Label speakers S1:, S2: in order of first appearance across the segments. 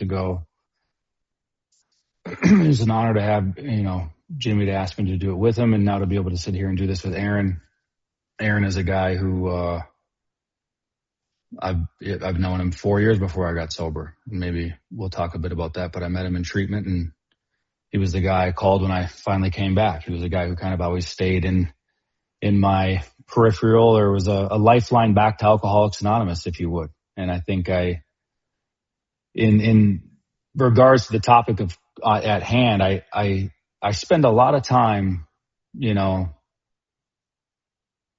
S1: ago. It was an honor to have, Jimmy to ask me to do it with him, and now to be able to sit here and do this with Aaron. Aaron is a guy who I've known him 4 years before I got sober. Maybe we'll talk a bit about that, but I met him in treatment, and he was the guy I called when I finally came back. He was a guy who kind of always stayed in my peripheral, or was a lifeline back to Alcoholics Anonymous, if you would. And I think in regards to the topic of at hand, I spend a lot of time,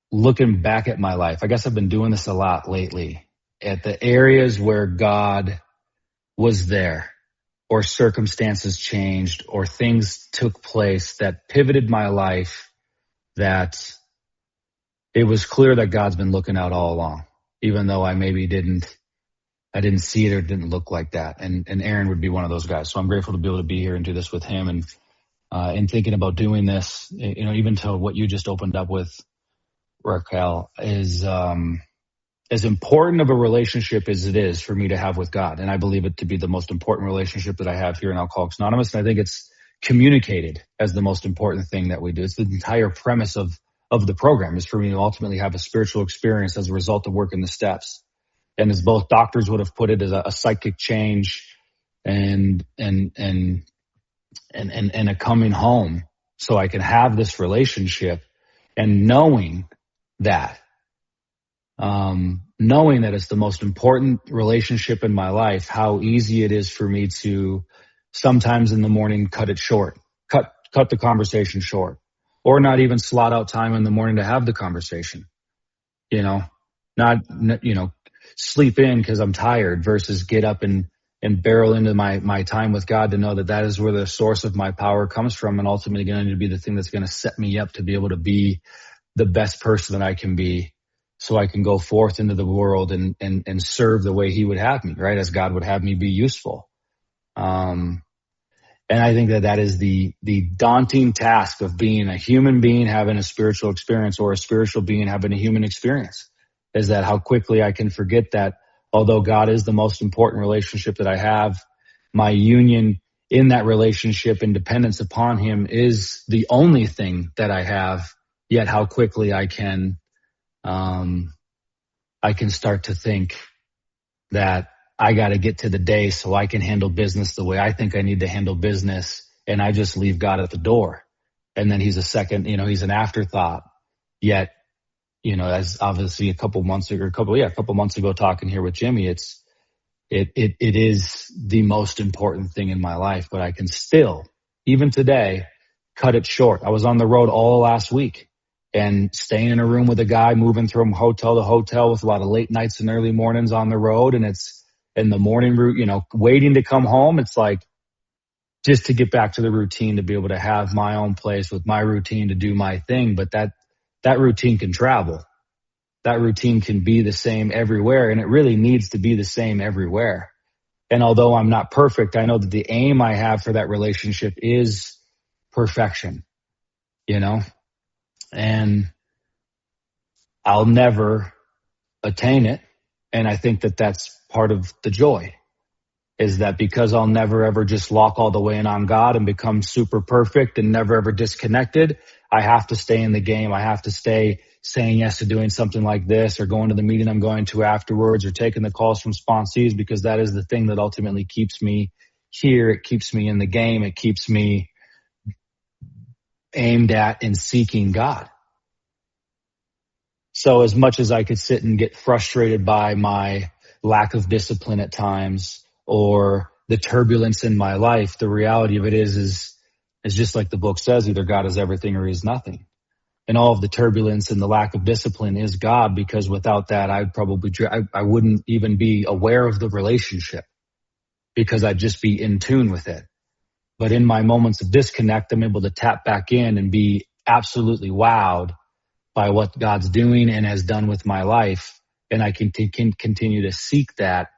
S1: looking back at my life. I guess I've been doing this a lot lately, at the areas where God was there, or circumstances changed, or things took place that pivoted my life, that it was clear that God's been looking out all along, even though I maybe didn't see it, or didn't look like that. And Aaron would be one of those guys. So I'm grateful to be able to be here and do this with him. And in thinking about doing this, even to what you just opened up with, Raquel, is as important of a relationship as it is for me to have with God. And I believe it to be the most important relationship that I have here in Alcoholics Anonymous. And I think it's communicated as the most important thing that we do. It's the entire premise of the program, is for me to ultimately have a spiritual experience as a result of working the steps. And as both doctors would have put it, as a psychic change and a coming home, so I can have this relationship, and knowing that it's the most important relationship in my life, how easy it is for me to sometimes in the morning cut it short, cut the conversation short, or not even slot out time in the morning to have the conversation, not sleep in because I'm tired, versus get up and barrel into my time with God, to know that is where the source of my power comes from, and ultimately going to be the thing that's going to set me up to be able to be the best person that I can be, so I can go forth into the world and serve the way he would have me, right? As God would have me be useful. And I think that is the daunting task of being a human being having a spiritual experience, or a spiritual being having a human experience, is that how quickly I can forget that although God is the most important relationship that I have, my union in that relationship and dependence upon him is the only thing that I have. Yet how quickly I can start to think that I got to get to the day so I can handle business the way I think I need to handle business, and I just leave God at the door. And then he's a second, he's an afterthought. Yet, as obviously a couple months ago talking here with Jimmy, it is the most important thing in my life, but I can still, even today, cut it short. I was on the road all last week, and staying in a room with a guy, moving from hotel to hotel with a lot of late nights and early mornings on the road. And it's in the morning route, waiting to come home. It's like just to get back to the routine, to be able to have my own place with my routine to do my thing. But that routine can travel. That routine can be the same everywhere, and it really needs to be the same everywhere. And although I'm not perfect, I know that the aim I have for that relationship is perfection, and I'll never attain it. And I think that that's part of the joy, is that because I'll never ever just lock all the way in on God and become super perfect and never ever disconnected, I have to stay in the game. I have to stay saying yes to doing something like this, or going to the meeting I'm going to afterwards, or taking the calls from sponsees, because that is the thing that ultimately keeps me here. It keeps me in the game. It keeps me aimed at and seeking God. So as much as I could sit and get frustrated by my lack of discipline at times, or the turbulence in my life, the reality of it is just like the book says, either God is everything or he's nothing. And all of the turbulence and the lack of discipline is God, because without that, I wouldn't even be aware of the relationship, because I'd just be in tune with it. But in my moments of disconnect, I'm able to tap back in and be absolutely wowed by what God's doing and has done with my life. And I can continue to seek that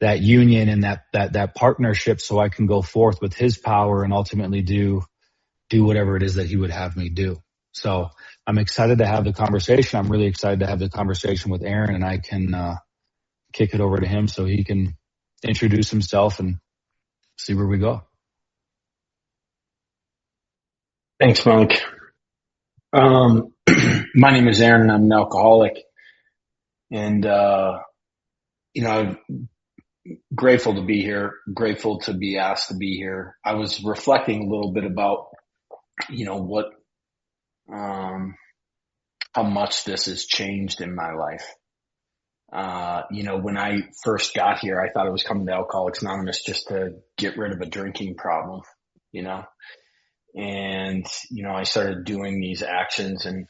S1: union and that partnership, so I can go forth with his power and ultimately do whatever it is that he would have me do. So I'm excited to have the conversation. I'm really excited to have the conversation with Aaron, and I can kick it over to him so he can introduce himself and see where we go.
S2: Thanks, Mike. My name is Aaron and I'm an alcoholic, and, I'm grateful to be here, grateful to be asked to be here. I was reflecting a little bit about, what, how much this has changed in my life. When I first got here, I thought I was coming to Alcoholics Anonymous just to get rid of a drinking problem, and, I started doing these actions and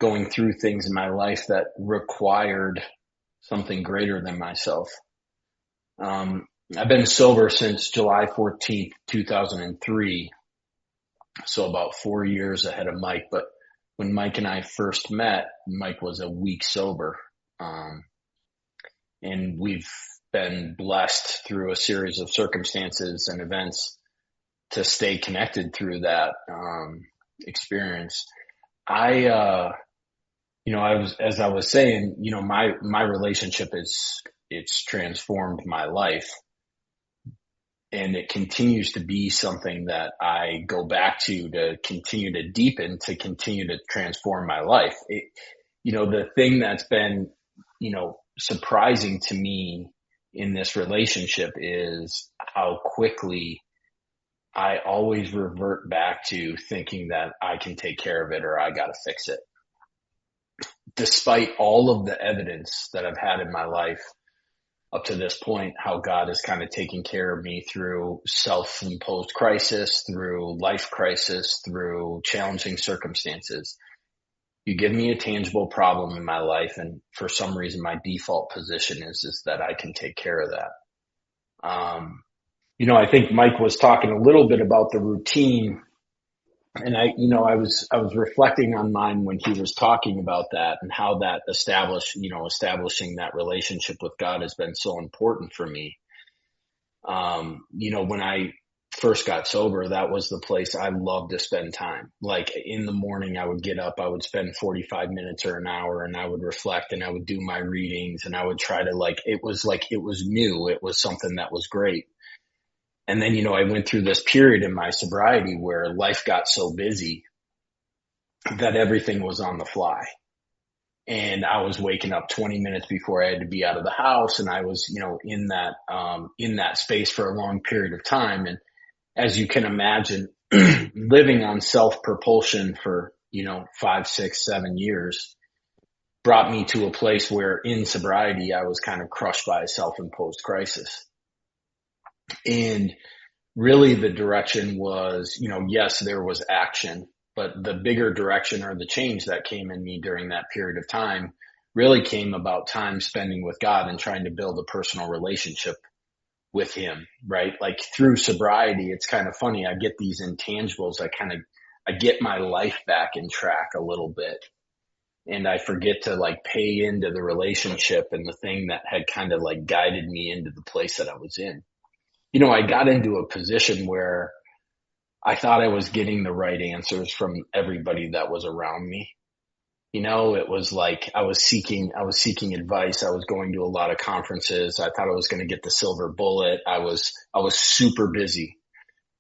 S2: going through things in my life that required something greater than myself. I've been sober since July 14th, 2003. So about 4 years ahead of Mike. But when Mike and I first met, Mike was a week sober. And we've been blessed through a series of circumstances and events to stay connected through that, experience. As I was saying, my relationship it's transformed my life, and it continues to be something that I go back to continue to deepen, to continue to transform my life. The thing that's been, surprising to me in this relationship is how quickly I always revert back to thinking that I can take care of it or I got to fix it. Despite all of the evidence that I've had in my life up to this point, how God has kind of taken care of me through self-imposed crisis, through life crisis, through challenging circumstances. You give me a tangible problem in my life, and for some reason, my default position is that I can take care of that. I think Mike was talking a little bit about the routine, and I was reflecting on mine when he was talking about that and how that establishing that relationship with God has been so important for me. When I first got sober, that was the place I loved to spend time. Like in the morning, I would get up, I would spend 45 minutes or an hour, and I would reflect and I would do my readings, and I would try to it was new. It was something that was great. And then, I went through this period in my sobriety where life got so busy that everything was on the fly. And I was waking up 20 minutes before I had to be out of the house. And I was, in that space for a long period of time. And as you can imagine, living on self-propulsion for, 5, 6, 7 years brought me to a place where in sobriety, I was kind of crushed by a self-imposed crisis. And really the direction was, yes, there was action, but the bigger direction or the change that came in me during that period of time really came about time spending with God and trying to build a personal relationship with him, right? Like through sobriety, it's kind of funny. I get these intangibles. I get my life back in track a little bit. And I forget to pay into the relationship and the thing that had kind of guided me into the place that I was in. I got into a position where I thought I was getting the right answers from everybody that was around me. It was like I was seeking advice. I was going to a lot of conferences. I thought I was going to get the silver bullet. I was super busy.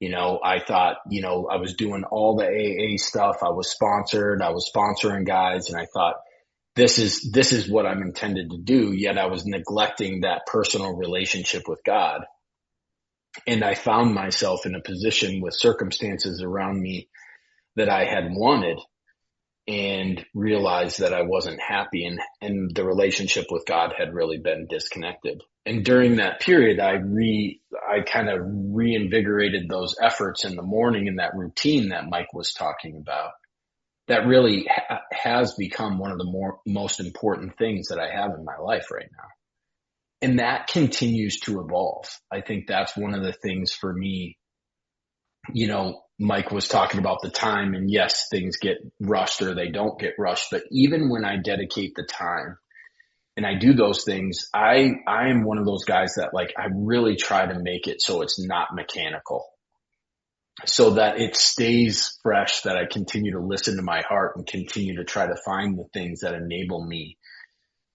S2: I thought, I was doing all the AA stuff. I was sponsored. I was sponsoring guys, and I thought this is what I'm intended to do. Yet I was neglecting that personal relationship with God. And I found myself in a position with circumstances around me that I had wanted, and realized that I wasn't happy, and the relationship with God had really been disconnected. And during that period, I kind of reinvigorated those efforts in the morning in that routine that Mike was talking about. That really has become one of the most important things that I have in my life right now. And that continues to evolve. I think that's one of the things for me. Mike was talking about the time, and yes, things get rushed or they don't get rushed. But even when I dedicate the time and I do those things, I am one of those guys that I really try to make it so it's not mechanical, so that it stays fresh, that I continue to listen to my heart and continue to try to find the things that enable me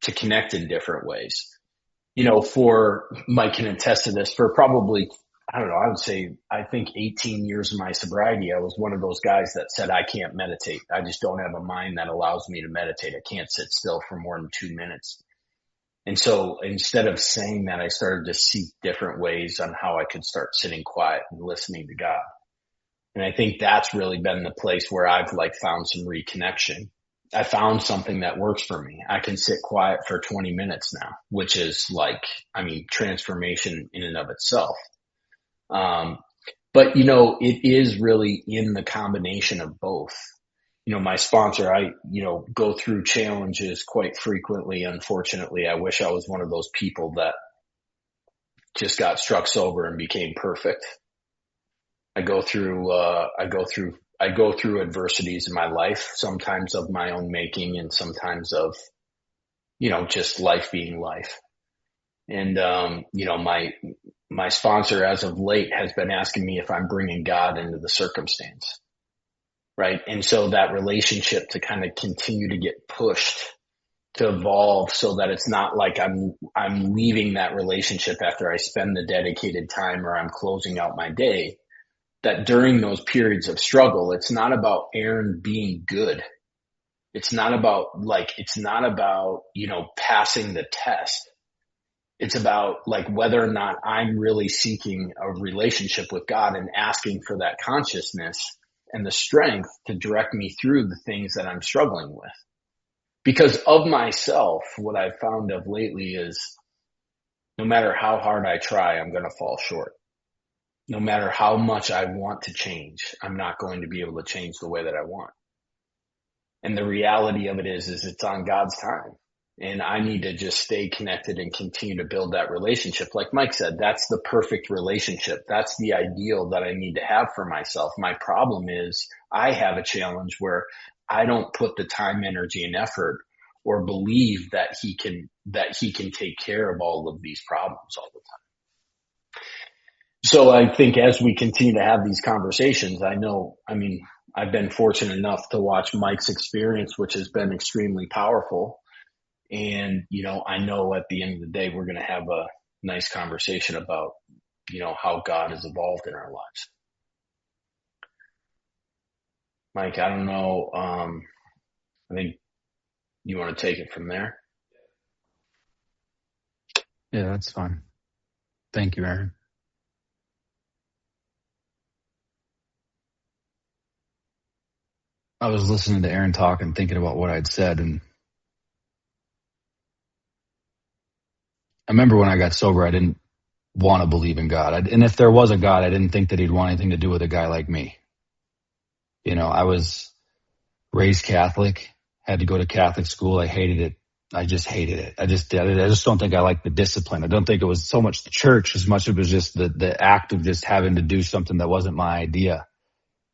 S2: to connect in different ways. For Mike can attest to this, for probably I don't know, I would say, I think 18 years of my sobriety, I was one of those guys that said, I can't meditate. I just don't have a mind that allows me to meditate. I can't sit still for more than 2 minutes. And so instead of saying that, I started to seek different ways on how I could start sitting quiet and listening to God. And I think that's really been the place where I've found some reconnection. I found something that works for me. I can sit quiet for 20 minutes now, which is transformation in and of itself. But it is really in the combination of both. My sponsor, I go through challenges quite frequently. Unfortunately, I wish I was one of those people that just got struck sober and became perfect. I go through adversities in my life, sometimes of my own making and sometimes of, just life being life. And, my sponsor as of late has been asking me if I'm bringing God into the circumstance. Right. And so that relationship to kind of continue to get pushed to evolve so that it's not like I'm leaving that relationship after I spend the dedicated time or I'm closing out my day, that during those periods of struggle, it's not about Aaron being good. It's not about passing the test. It's about whether or not I'm really seeking a relationship with God and asking for that consciousness and the strength to direct me through the things that I'm struggling with. Because of myself, what I've found of lately is no matter how hard I try, I'm going to fall short. No matter how much I want to change, I'm not going to be able to change the way that I want. And the reality of it is it's on God's time. And I need to just stay connected and continue to build that relationship. Like Mike said, that's the perfect relationship. That's the ideal that I need to have for myself. My problem is I have a challenge where I don't put the time, energy, and effort or believe that he can take care of all of these problems all the time. So I think as we continue to have these conversations, I've been fortunate enough to watch Mike's experience, which has been extremely powerful. And, I know at the end of the day, we're going to have a nice conversation about, how God has evolved in our lives. Mike, I don't know. I think you want to take it from there.
S1: Yeah, that's fine. Thank you, Aaron. I was listening to Aaron talk and thinking about what I'd said, and I remember when I got sober, I didn't want to believe in God. And if there was a God, I didn't think that he'd want anything to do with a guy like me. I was raised Catholic, had to go to Catholic school. I hated it. I just hated it. I just don't think I liked the discipline. I don't think it was so much the church as much as it was just the act of just having to do something that wasn't my idea.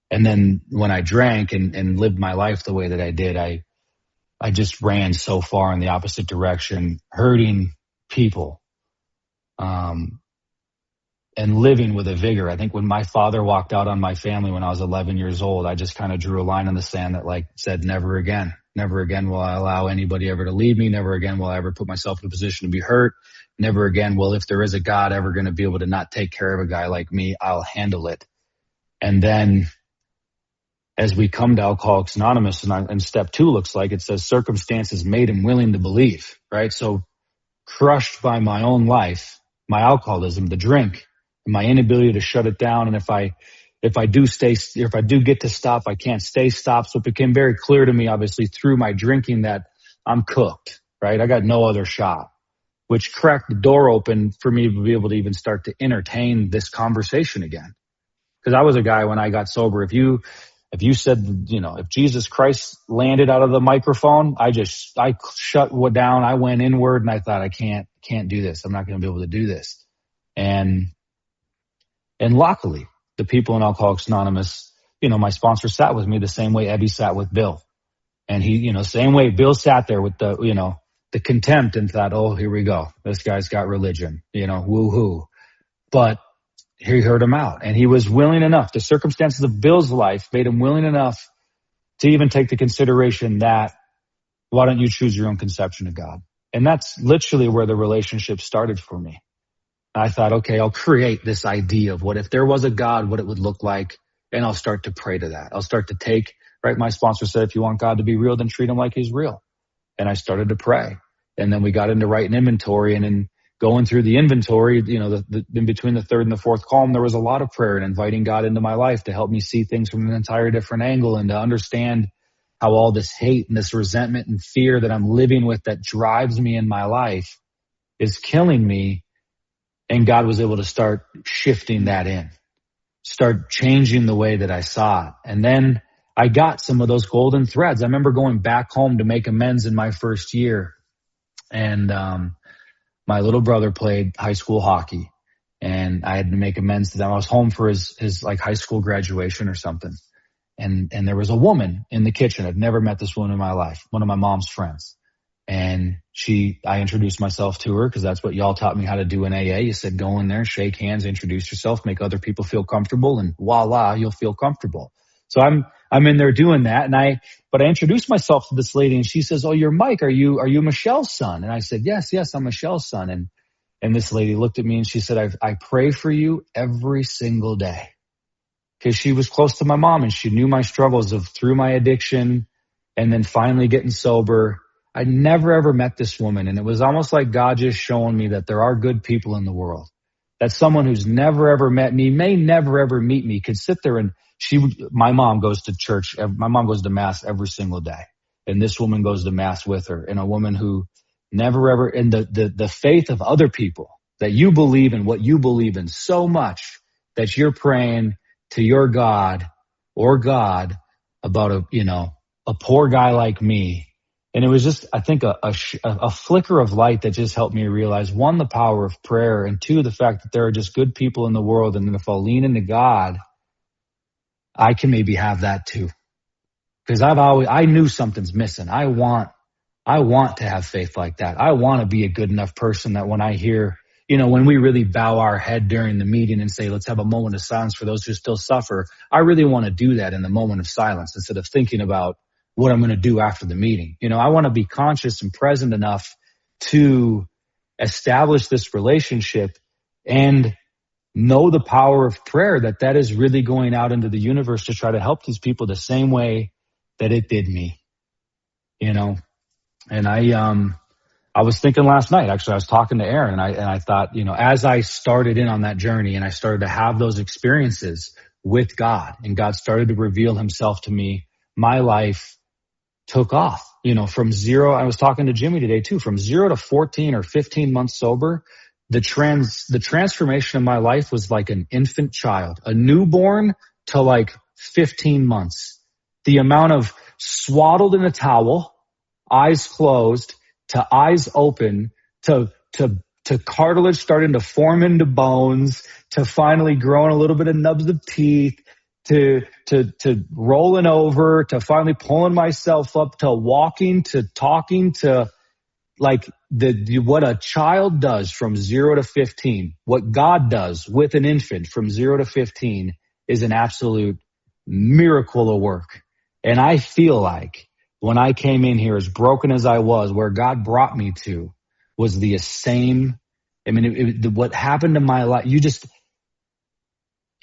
S1: And then when I drank and lived my life the way that I did, I just ran so far in the opposite direction, hurting people, and living with a vigor. I think when my father walked out on my family when I was 11 years old, I just kind of drew a line in the sand that said, never again. Never again will I allow anybody ever to leave me. Never again will I ever put myself in a position to be hurt. Never again will, if there is a God, ever going to be able to not take care of a guy like me. I'll handle it. And then as we come to Alcoholics Anonymous, and step 2 looks like it says circumstances made him willing to believe, right? So crushed by my own life, my alcoholism, the drink, and my inability to shut it down. And if I do get to stop, I can't stay stopped. So it became very clear to me, obviously, through my drinking that I'm cooked, right? I got no other shot, which cracked the door open for me to be able to even start to entertain this conversation again. Because I was a guy when I got sober, if you said, if Jesus Christ landed out of the microphone, I shut down. I went inward and I thought, I can't do this. I'm not going to be able to do this. And luckily, the people in Alcoholics Anonymous, my sponsor sat with me the same way Eddie sat with Bill. And he, same way Bill sat there with the contempt and thought, oh, here we go. This guy's got religion, woo-hoo. But he heard him out, and he was willing enough. The circumstances of Bill's life made him willing enough to even take the consideration that, why don't you choose your own conception of God? And that's literally where the relationship started for me. I thought, okay, I'll create this idea of what if there was a God, what it would look like. And I'll start to pray to that. I'll start to take, right? My sponsor said, if you want God to be real, then treat him like he's real. And I started to pray. And then we got into writing inventory, and in going through the inventory, you know, in between the third and the fourth column, there was a lot of prayer and inviting God into my life to help me see things from an entire different angle and to understand how all this hate and this resentment and fear that I'm living with that drives me in my life is killing me. And God was able to start shifting that in, start changing the way that I saw it. And then I got some of those golden threads. I remember going back home to make amends in my first year. And my little brother played high school hockey, and I had to make amends to them. I was home for his like high school graduation or something. And there was a woman in the kitchen. I'd never met this woman in my life, one of my mom's friends. And I introduced myself to her because that's what y'all taught me how to do in AA. You said, go in there, shake hands, introduce yourself, make other people feel comfortable, and voila, you'll feel comfortable. So I'm in there doing that. But I introduced myself to this lady, and she says, oh, you're Mike. Are you Michelle's son? And I said, yes, I'm Michelle's son. And this lady looked at me and she said, I pray for you every single day. Because she was close to my mom and she knew my struggles through my addiction and then finally getting sober. I never ever met this woman, and it was almost like God just showing me that there are good people in the world. That someone who's never ever met me, may never ever meet me, could sit there and my mom goes to church. My mom goes to mass every single day, and this woman goes to mass with her. And a woman who never ever, in the faith of other people, that you believe in what you believe in so much that you're praying to your God or God about a poor guy like me. And it was just, I think, a flicker of light that just helped me realize, one, the power of prayer, and two, the fact that there are just good people in the world. And if I'll lean into God, I can maybe have that too. Because I knew something's missing. I want to have faith like that. I want to be a good enough person that when I hear, when we really bow our head during the meeting and say, let's have a moment of silence for those who still suffer, I really want to do that in the moment of silence instead of thinking about what I'm going to do after the meeting. I want to be conscious and present enough to establish this relationship and know the power of prayer, that is really going out into the universe to try to help these people the same way that it did me. And I was thinking last night, actually, I was talking to Aaron, and I thought, as I started in on that journey and I started to have those experiences with God and God started to reveal himself to me, my life took off, from zero. I was talking to Jimmy today too, from 0 to 14 or 15 months sober. The transformation of my life was like an infant child, a newborn to like 15 months. The amount of swaddled in a towel, eyes closed, to eyes open, to cartilage starting to form into bones, to finally growing a little bit of nubs of teeth, to rolling over, to finally pulling myself up, to walking, to talking, to like what a child does from 0 to 15, what God does with an infant from 0 to 15 is an absolute miracle of work. And I feel like when I came in here, as broken as I was, where God brought me to was the same. I mean, what happened to my life, you just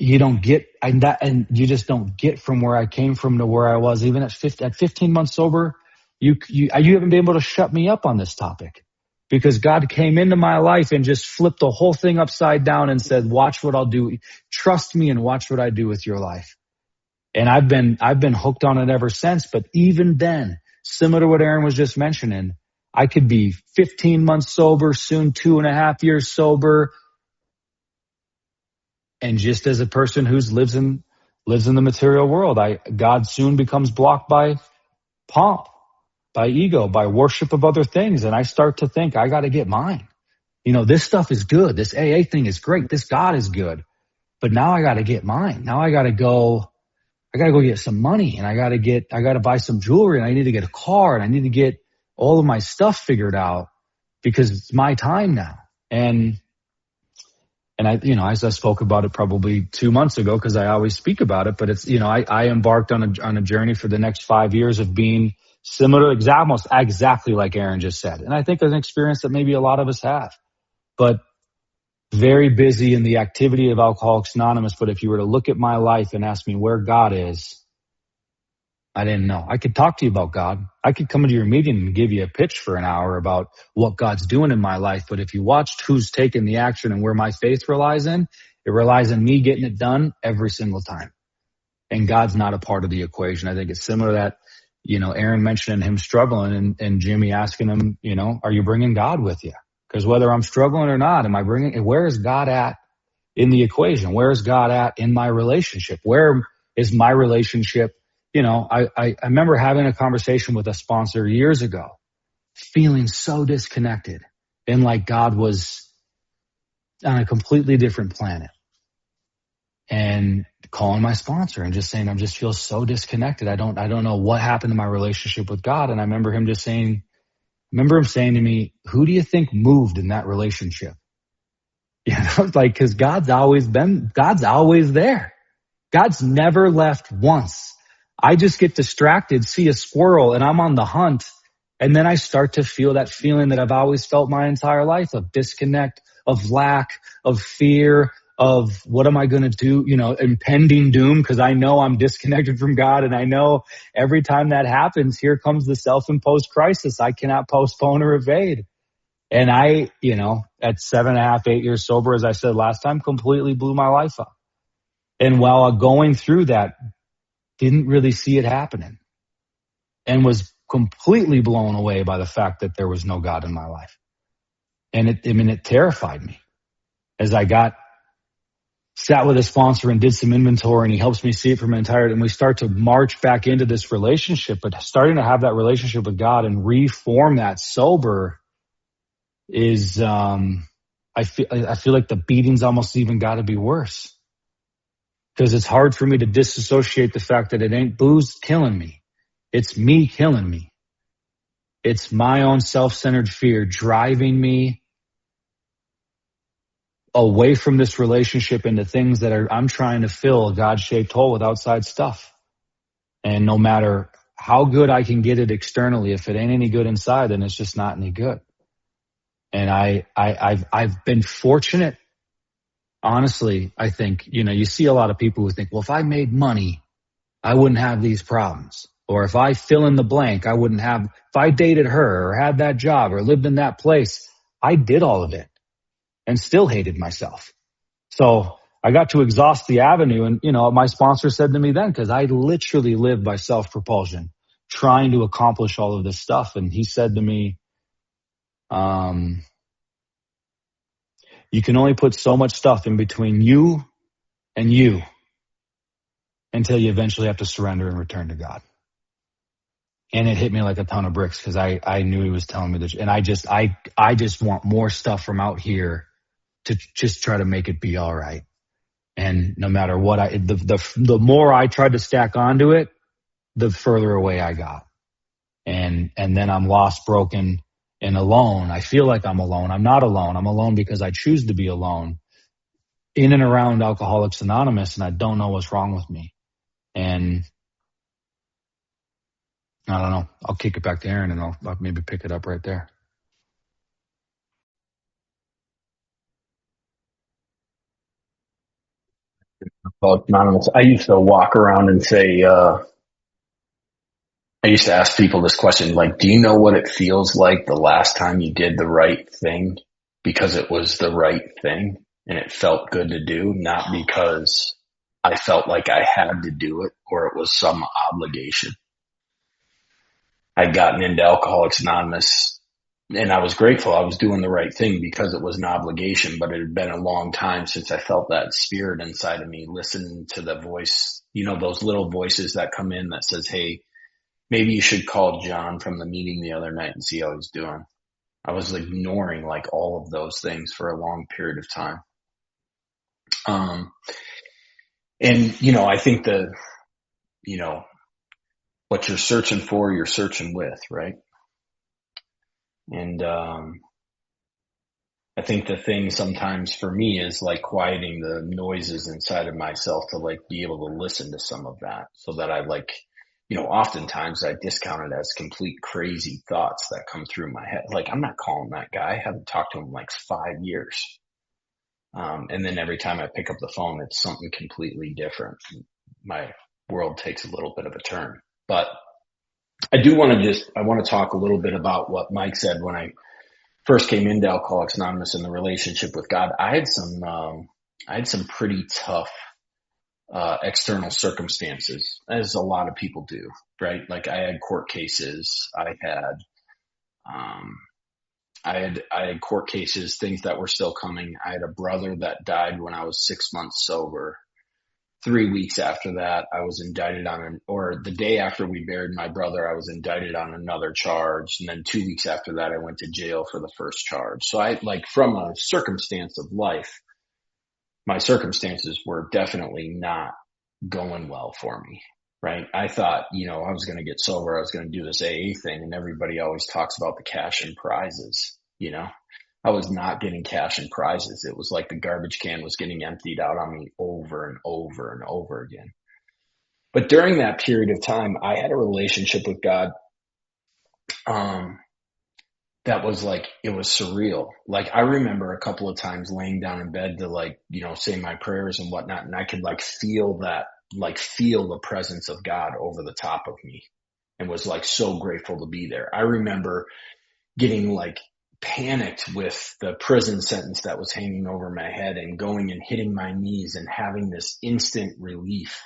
S1: don't get from where I came from to where I was. Even at 15 months sober, you haven't been able to shut me up on this topic, because God came into my life and just flipped the whole thing upside down and said, watch what I'll do. Trust me and watch what I do with your life. And I've been hooked on it ever since. But even then, similar to what Aaron was just mentioning, I could be 15 months sober, soon 2.5 years sober. And just as a person who lives in the material world, God soon becomes blocked by pomp, by ego, by worship of other things. And I start to think, I got to get mine. This stuff is good. This AA thing is great. This God is good. But now I got to get mine. Now I got to go get some money, and I got to buy some jewelry, and I need to get a car, and I need to get all of my stuff figured out because it's my time now. And I, as I spoke about it probably 2 months ago, because I always speak about it, but it's, I embarked on a journey for the next 5 years of being similar, almost exactly like Aaron just said. And I think it's an experience that maybe a lot of us have, but very busy in the activity of Alcoholics Anonymous. But if you were to look at my life and ask me where God is, I didn't know. I could talk to you about God. I could come into your meeting and give you a pitch for an hour about what God's doing in my life. But if you watched who's taking the action and where my faith relies in, it relies in me getting it done every single time. And God's not a part of the equation. I think it's similar to that, Aaron mentioning him struggling and Jimmy asking him, are you bringing God with you? Because whether I'm struggling or not, where is God at in the equation? Where is God at in my relationship? Where is my relationship? I remember having a conversation with a sponsor years ago, feeling so disconnected and like God was on a completely different planet, and calling my sponsor and just saying, I just feel so disconnected. I don't know what happened to my relationship with God. And I remember him saying to me, who do you think moved in that relationship? Cause God's always there. God's never left once. I just get distracted, see a squirrel, and I'm on the hunt. And then I start to feel that feeling that I've always felt my entire life, of disconnect, of lack, of fear, of what am I going to do, impending doom, because I know I'm disconnected from God. And I know every time that happens, here comes the self-imposed crisis I cannot postpone or evade. And I, at 7.5, 8 years sober, as I said last time, completely blew my life up. And while going through that, didn't really see it happening and was completely blown away by the fact that there was no God in my life. And it terrified me as I sat with a sponsor and did some inventory, and he helps me see it from entirety. And we start to march back into this relationship, but starting to have that relationship with God and reform that sober is, I feel like the beating's almost even got to be worse. Because it's hard for me to disassociate the fact that it ain't booze killing me. It's me killing me. It's my own self-centered fear driving me away from this relationship into things that I'm trying to fill a God-shaped hole with outside stuff. And no matter how good I can get it externally, if it ain't any good inside, then it's just not any good. And I've been fortunate. Honestly, I think, you see a lot of people who think, well, if I made money, I wouldn't have these problems. Or if I fill in the blank, if I dated her or had that job or lived in that place, I did all of it and still hated myself. So I got to exhaust the avenue. And, my sponsor said to me then, because I literally lived by self-propulsion, trying to accomplish all of this stuff. And he said to me, you can only put so much stuff in between you and you until you eventually have to surrender and return to God. And it hit me like a ton of bricks, because I knew he was telling me this. And I just want more stuff from out here to just try to make it be all right. And no matter what, the more I tried to stack onto it, the further away I got. And then I'm lost, broken, and alone. I feel like I'm alone. I'm not alone. I'm alone because I choose to be alone in and around Alcoholics Anonymous, and I don't know what's wrong with me. And I don't know. I'll kick it back to Aaron, and I'll maybe pick it up right there.
S2: Anonymous. I used to walk around and say, I used to ask people this question, like, do you know what it feels like the last time you did the right thing because it was the right thing and it felt good to do, not because I felt like I had to do it or it was some obligation. I'd gotten into Alcoholics Anonymous and I was grateful I was doing the right thing because it was an obligation, but it had been a long time since I felt that spirit inside of me, listening to the voice, those little voices that come in that says, hey, maybe you should call John from the meeting the other night and see how he's doing. I was ignoring like all of those things for a long period of time. And I think what you're searching for, you're searching with, right? And, I think the thing sometimes for me is like quieting the noises inside of myself to like be able to listen to some of that so that I oftentimes I discount it as complete crazy thoughts that come through my head. Like, I'm not calling that guy. I haven't talked to him in like 5 years. And then every time I pick up the phone, it's something completely different. My world takes a little bit of a turn. But I want to talk a little bit about what Mike said when I first came into Alcoholics Anonymous and the relationship with God. I had some pretty tough external circumstances, as a lot of people do, right? Like I had court cases. I had court cases, things that were still coming. I had a brother that died when I was 6 months sober. 3 weeks after that, I was indicted or the day after we buried my brother, I was indicted on another charge. And then 2 weeks after that, I went to jail for the first charge. So from a circumstance of life, my circumstances were definitely not going well for me, right? I thought, I was going to get sober. I was going to do this AA thing. And everybody always talks about the cash and prizes, I was not getting cash and prizes. It was like the garbage can was getting emptied out on me over and over and over again. But during that period of time, I had a relationship with God that was it was surreal. Like I remember a couple of times laying down in bed to say my prayers and whatnot. And I could feel the presence of God over the top of me and was so grateful to be there. I remember getting panicked with the prison sentence that was hanging over my head and going and hitting my knees and having this instant relief.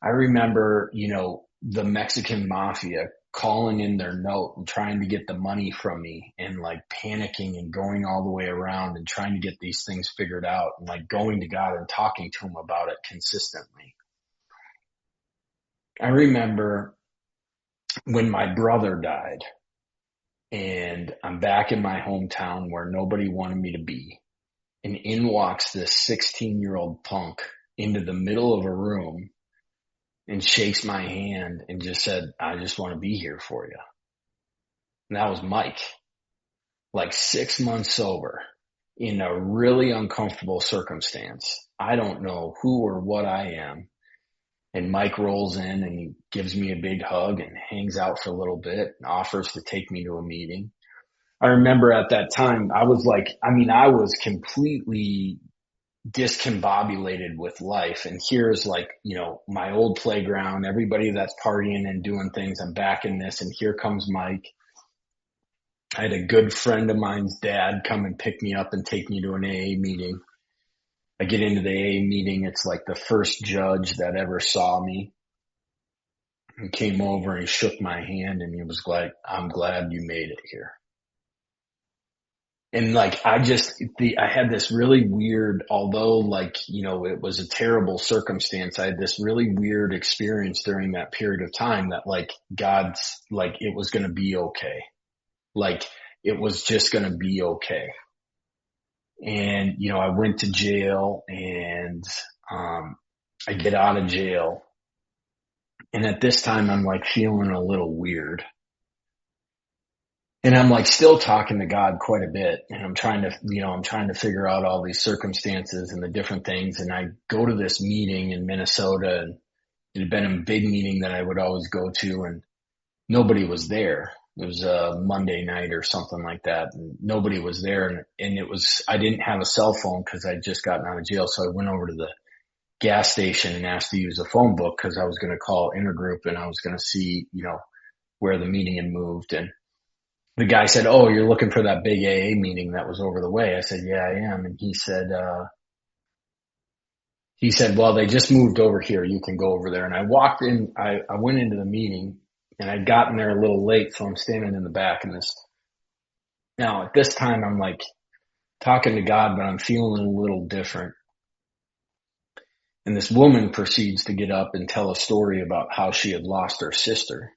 S2: I remember, the Mexican mafia calling in their note and trying to get the money from me and panicking and going all the way around and trying to get these things figured out and going to God and talking to him about it consistently. I remember when my brother died, and I'm back in my hometown where nobody wanted me to be. And in walks this 16-year-old punk into the middle of a room and shakes my hand and just said, I just want to be here for you. And that was Mike, 6 months sober in a really uncomfortable circumstance. I don't know who or what I am. And Mike rolls in and he gives me a big hug and hangs out for a little bit and offers to take me to a meeting. I remember at that time, I was completely discombobulated with life. And here's my old playground, everybody that's partying and doing things. I'm back in this. And here comes Mike. I had a good friend of mine's dad come and pick me up and take me to an AA meeting. I get into the AA meeting. It's the first judge that ever saw me and came over and he shook my hand and he was like, I'm glad you made it here. And I had this really weird, although it was a terrible circumstance. I had this really weird experience during that period of time that God's it was going to be okay. It was just going to be okay. And, I went to jail and, I get out of jail. And at this time, I'm feeling a little weird. And I'm still talking to God quite a bit. And I'm trying to figure out all these circumstances and the different things. And I go to this meeting in Minnesota, and it had been a big meeting that I would always go to, and nobody was there. It was a Monday night or something like that, and nobody was there. And I didn't have a cell phone because I'd just gotten out of jail. So I went over to the gas station and asked to use a phone book because I was going to call Intergroup and I was going to see, where the meeting had moved. And the guy said, oh, you're looking for that big AA meeting that was over the way. I said, yeah, I am. And he said, well, they just moved over here. You can go over there. And I walked in, I went into the meeting. And I'd gotten there a little late, so I'm standing in the back in this. Now, at this time, I'm talking to God, but I'm feeling a little different. And this woman proceeds to get up and tell a story about how she had lost her sister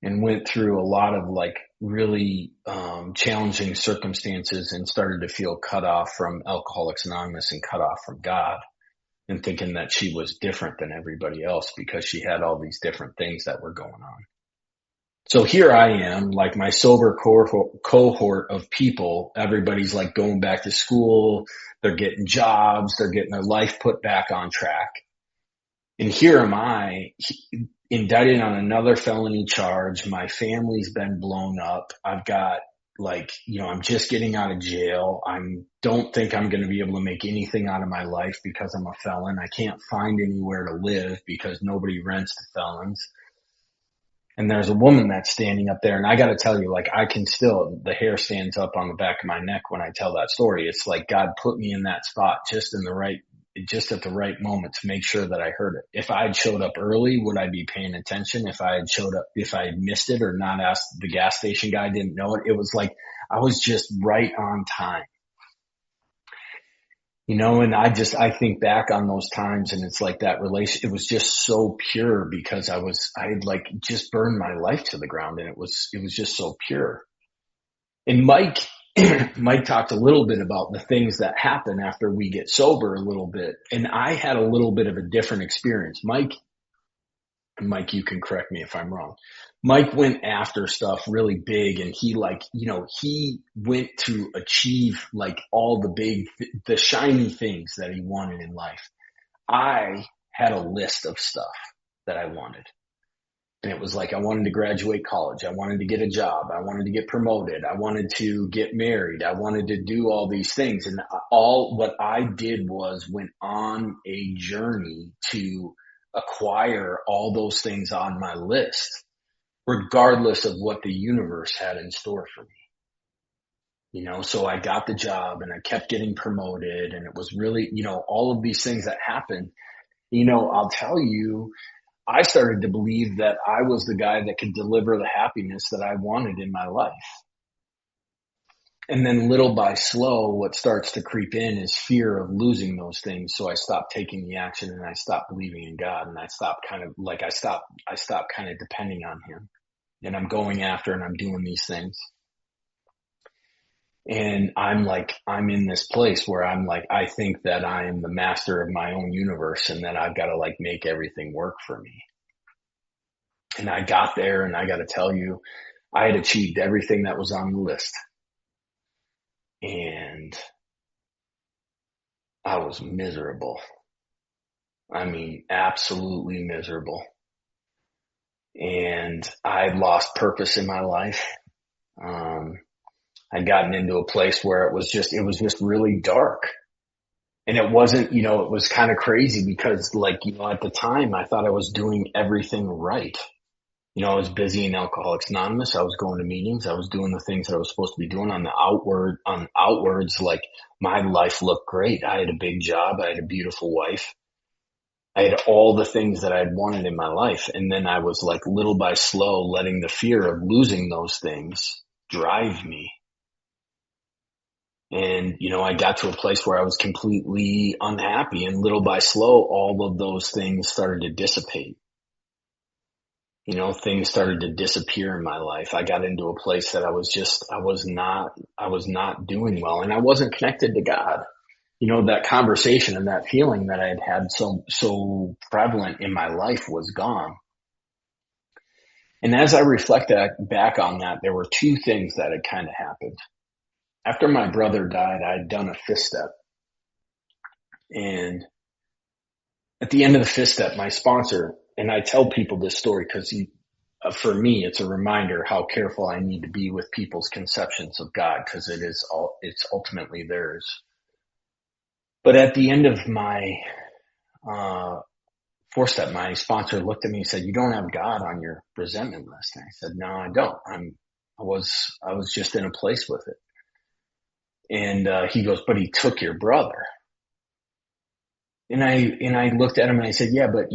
S2: and went through a lot of really challenging circumstances and started to feel cut off from Alcoholics Anonymous and cut off from God. And thinking that she was different than everybody else because she had all these different things that were going on. So here I am, my sober cohort of people, everybody's going back to school, they're getting jobs, they're getting their life put back on track. And here am I, indicted on another felony charge. My family's been blown up. I've got like, I'm just getting out of jail. Don't think I'm going to be able to make anything out of my life because I'm a felon. I can't find anywhere to live because nobody rents to felons. And there's a woman that's standing up there, and I got to tell you, like, the hair stands up on the back of my neck when I tell that story. It's like God put me in that spot just at the right moment to make sure that I heard it. If I had showed up early, would I be paying attention? If I had missed it or not asked, the gas station guy didn't know it. It was like I was just right on time. And I think back on those times, and it's like that it was just so pure because I had like just burned my life to the ground, and it was just so pure. And Mike talked a little bit about the things that happen after we get sober a little bit. And I had a little bit of a different experience. Mike, you can correct me if I'm wrong. Mike went after stuff really big, and he went to achieve like all the shiny things that he wanted in life. I had a list of stuff that I wanted. And it was like, I wanted to graduate college. I wanted to get a job. I wanted to get promoted. I wanted to get married. I wanted to do all these things. And what I did was went on a journey to acquire all those things on my list, regardless of what the universe had in store for me. So I got the job and I kept getting promoted, and it was really, all of these things that happened. I'll tell you, I started to believe that I was the guy that could deliver the happiness that I wanted in my life. And then little by slow, what starts to creep in is fear of losing those things. So I stopped taking the action, and I stopped believing in God, and I stopped kind of depending on him, and I'm going after, and I'm doing these things. And I'm in this place where I think that I am the master of my own universe, and that I've got to make everything work for me. And I got there, and I got to tell you, I had achieved everything that was on the list. And I was miserable. I mean, absolutely miserable. And I had lost purpose in my life. I'd gotten into a place where it was just really dark. And it wasn't, it was kind of crazy because at the time I thought I was doing everything right. I was busy in Alcoholics Anonymous. I was going to meetings. I was doing the things that I was supposed to be doing on outwards. Like, my life looked great. I had a big job. I had a beautiful wife. I had all the things that I'd wanted in my life. And then I was little by slow letting the fear of losing those things drive me. And, I got to a place where I was completely unhappy, and little by slow, all of those things started to dissipate. Things started to disappear in my life. I got into a place that I was not doing well, and I wasn't connected to God. That conversation and that feeling that I had so prevalent in my life was gone. And as I reflect back on that, there were two things that had kind of happened. After my brother died, I'd done a fifth step. And at the end of the fifth step, my sponsor, and I tell people this story because for me, it's a reminder how careful I need to be with people's conceptions of God, because it's ultimately theirs. But at the end of my fourth step, my sponsor looked at me and said, "You don't have God on your resentment list." And I said, "No, I don't. I was just in a place with it." And he goes, "But he took your brother." And I looked at him and I said, "Yeah, but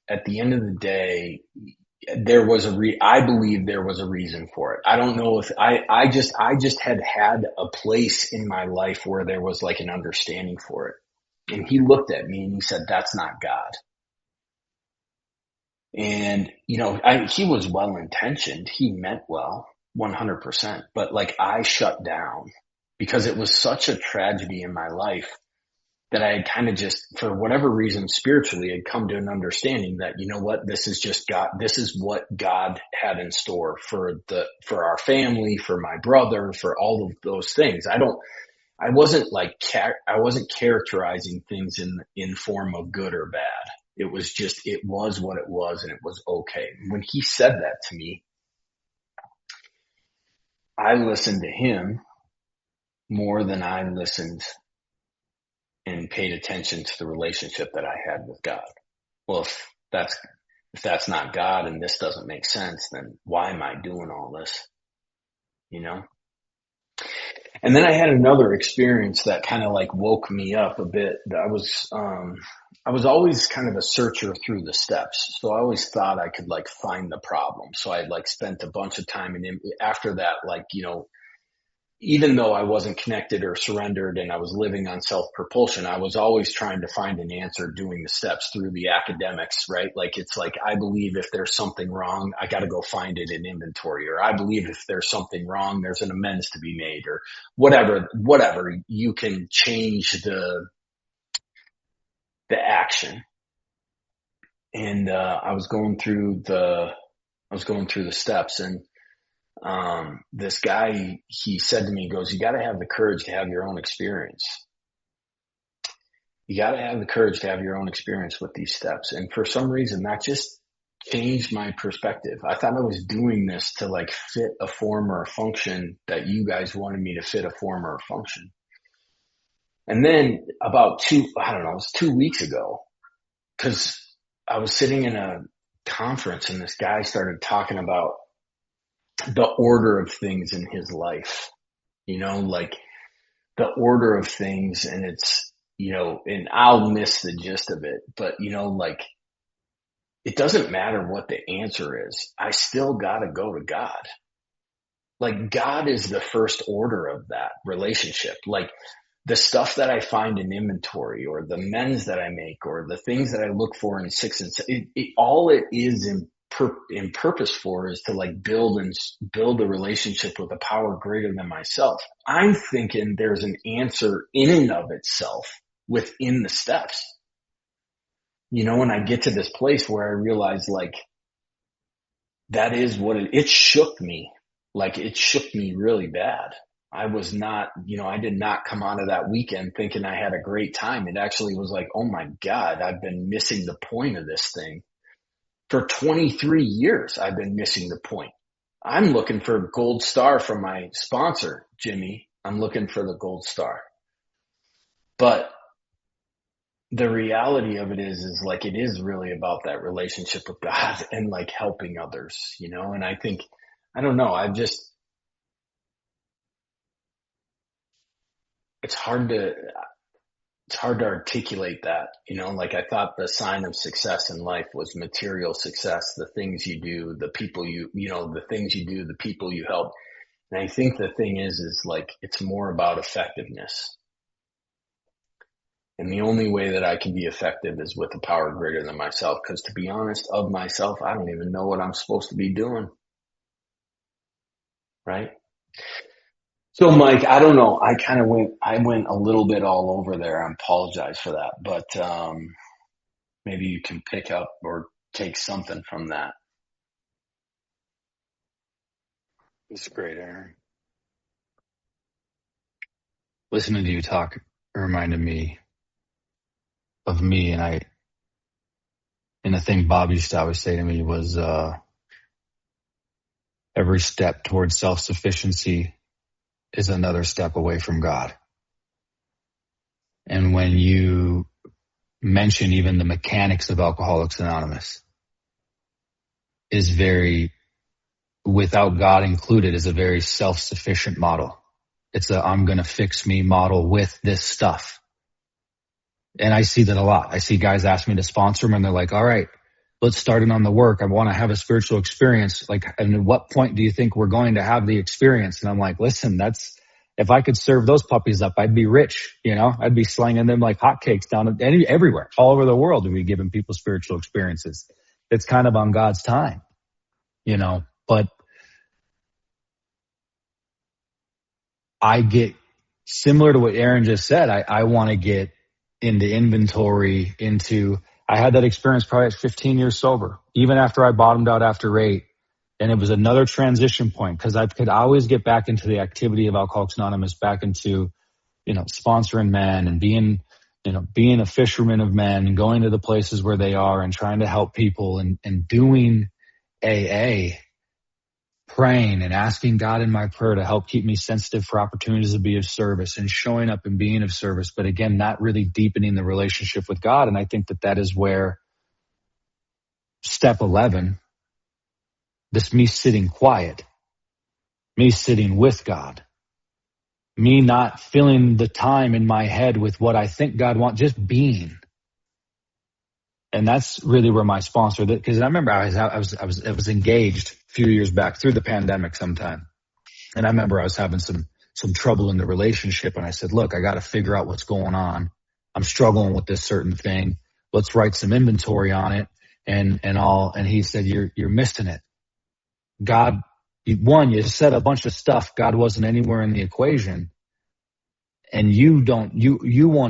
S2: at the end of the day, I believe there was a reason for it. I don't know if I just had a place in my life where there was an understanding for it." And he looked at me and he said, "That's not God." And, he was well intentioned. He meant well, 100%. But I shut down because it was such a tragedy in my life that I had kind of just, for whatever reason, spiritually, had come to an understanding that, this is just God. This is what God had in store for our family, for my brother, for all of those things. I wasn't characterizing things in form of good or bad. It was what it was, and it was okay. When he said that to me, I listened to him more than I listened and paid attention to the relationship that I had with God. Well, if that's not God and this doesn't make sense, then why am I doing all this? You know? And then I had another experience that kind of like woke me up a bit. I was always kind of a searcher through the steps. So I always thought I could like find the problem. So I like spent a bunch of time, and after that, like, you know, even though I wasn't connected or surrendered and I was living on self-propulsion, I was always trying to find an answer doing the steps through the academics, right? Like, it's like, I believe if there's something wrong, I got to go find it in inventory, or I believe if there's something wrong, there's an amends to be made, or whatever. You can change the action. And, I was going through the steps, and this guy, he said to me, he goes, you got to have the courage to have your own experience. You got to have the courage to have your own experience with these steps. And for some reason, that just changed my perspective. I thought I was doing this to like fit a form or a function that you guys wanted me to fit a form or a function. And then about 2 weeks ago, because I was sitting in a conference and this guy started talking about the order of things in his life, you know, like the order of things. And it's, you know, and I'll miss the gist of it, but you know, like, it doesn't matter what the answer is. I still got to go to God. Like, God is the first order of that relationship. Like, the stuff that I find in inventory, or the amends that I make, or the things that I look for in 6 and 7, all it is in purpose for is to like build a relationship with a power greater than myself. I'm thinking there's an answer in and of itself within the steps. You know, when I get to this place where I realize like that is what it shook me. Like, it shook me really bad. I was not, you know, I did not come out of that weekend thinking I had a great time. It actually was like, oh my God, I've been missing the point of this thing. For 23 years, I've been missing the point. I'm looking for a gold star from my sponsor, Jimmy. I'm looking for the gold star. But the reality of it is like, it is really about that relationship with God and like helping others, you know? And I think, I don't know, it's hard to articulate that, you know, like I thought the sign of success in life was material success, the things you do, the people you know, the things you do, the people you help. And I think the thing is like, it's more about effectiveness. And the only way that I can be effective is with a power greater than myself. Because to be honest, of myself, I don't even know what I'm supposed to be doing. Right? So Mike, I don't know. I went a little bit all over there. I apologize for that, but, maybe you can pick up or take something from that.
S1: It's great, Aaron. Listening to you talk reminded me of me, and the thing Bob used to always say to me was, every step towards self-sufficiency is another step away from God. And when you mention even the mechanics of Alcoholics Anonymous, is very, without God included, is a very self-sufficient model. It's a I'm going to fix me model with this stuff. And I see that a lot. I see guys ask me to sponsor them and they're like, all right, let's start in on the work. I want to have a spiritual experience. Like, and at what point do you think we're going to have the experience? And I'm like, listen, if I could serve those puppies up, I'd be rich. You know, I'd be slinging them like hotcakes down everywhere, all over the world to be giving people spiritual experiences. It's kind of on God's time, you know, but I get similar to what Aaron just said. I want to get into inventory, I had that experience probably at 15 years sober, even after I bottomed out after 8. And it was another transition point because I could always get back into the activity of Alcoholics Anonymous, back into, you know, sponsoring men and being a fisherman of men and going to the places where they are and trying to help people and doing AA praying and asking God in my prayer to help keep me sensitive for opportunities to be of service and showing up and being of service. But again, not really deepening the relationship with God. And I think that is where step 11, this me sitting quiet, me sitting with God, me not filling the time in my head with what I think God wants, just being. And that's really where my sponsor, because I remember I was engaged a few years back through the pandemic sometime. And I remember I was having some trouble in the relationship. And I said, look, I got to figure out what's going on. I'm struggling with this certain thing. Let's write some inventory on it. And he said, you're missing it. God, you said a bunch of stuff. God wasn't anywhere in the equation. And you want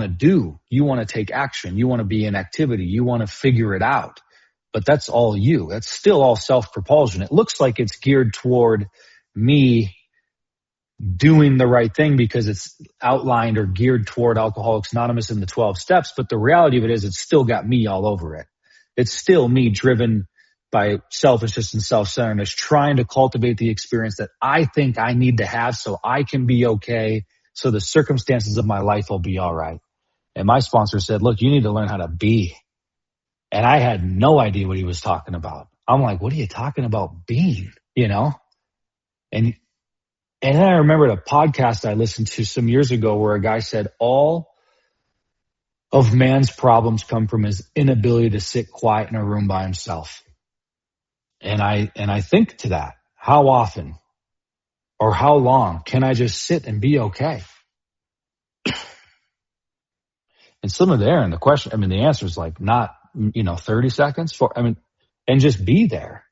S1: to take action. You want to be in activity. You want to figure it out. But that's all you. That's still all self-propulsion. It looks like it's geared toward me doing the right thing because it's outlined or geared toward Alcoholics Anonymous in the 12 steps. But the reality of it is it's still got me all over it. It's still me driven by selfishness and self-centeredness, trying to cultivate the experience that I think I need to have so I can be okay, so the circumstances of my life will be all right. And my sponsor said, look, you need to learn how to be. And I had no idea what he was talking about. I'm like, what are you talking about being, And then I remembered a podcast I listened to some years ago where a guy said all of man's problems come from his inability to sit quiet in a room by himself. And I think to that, how often or how long can I just sit and be okay? And some of there, and the answer is like not, 30 seconds and just be there.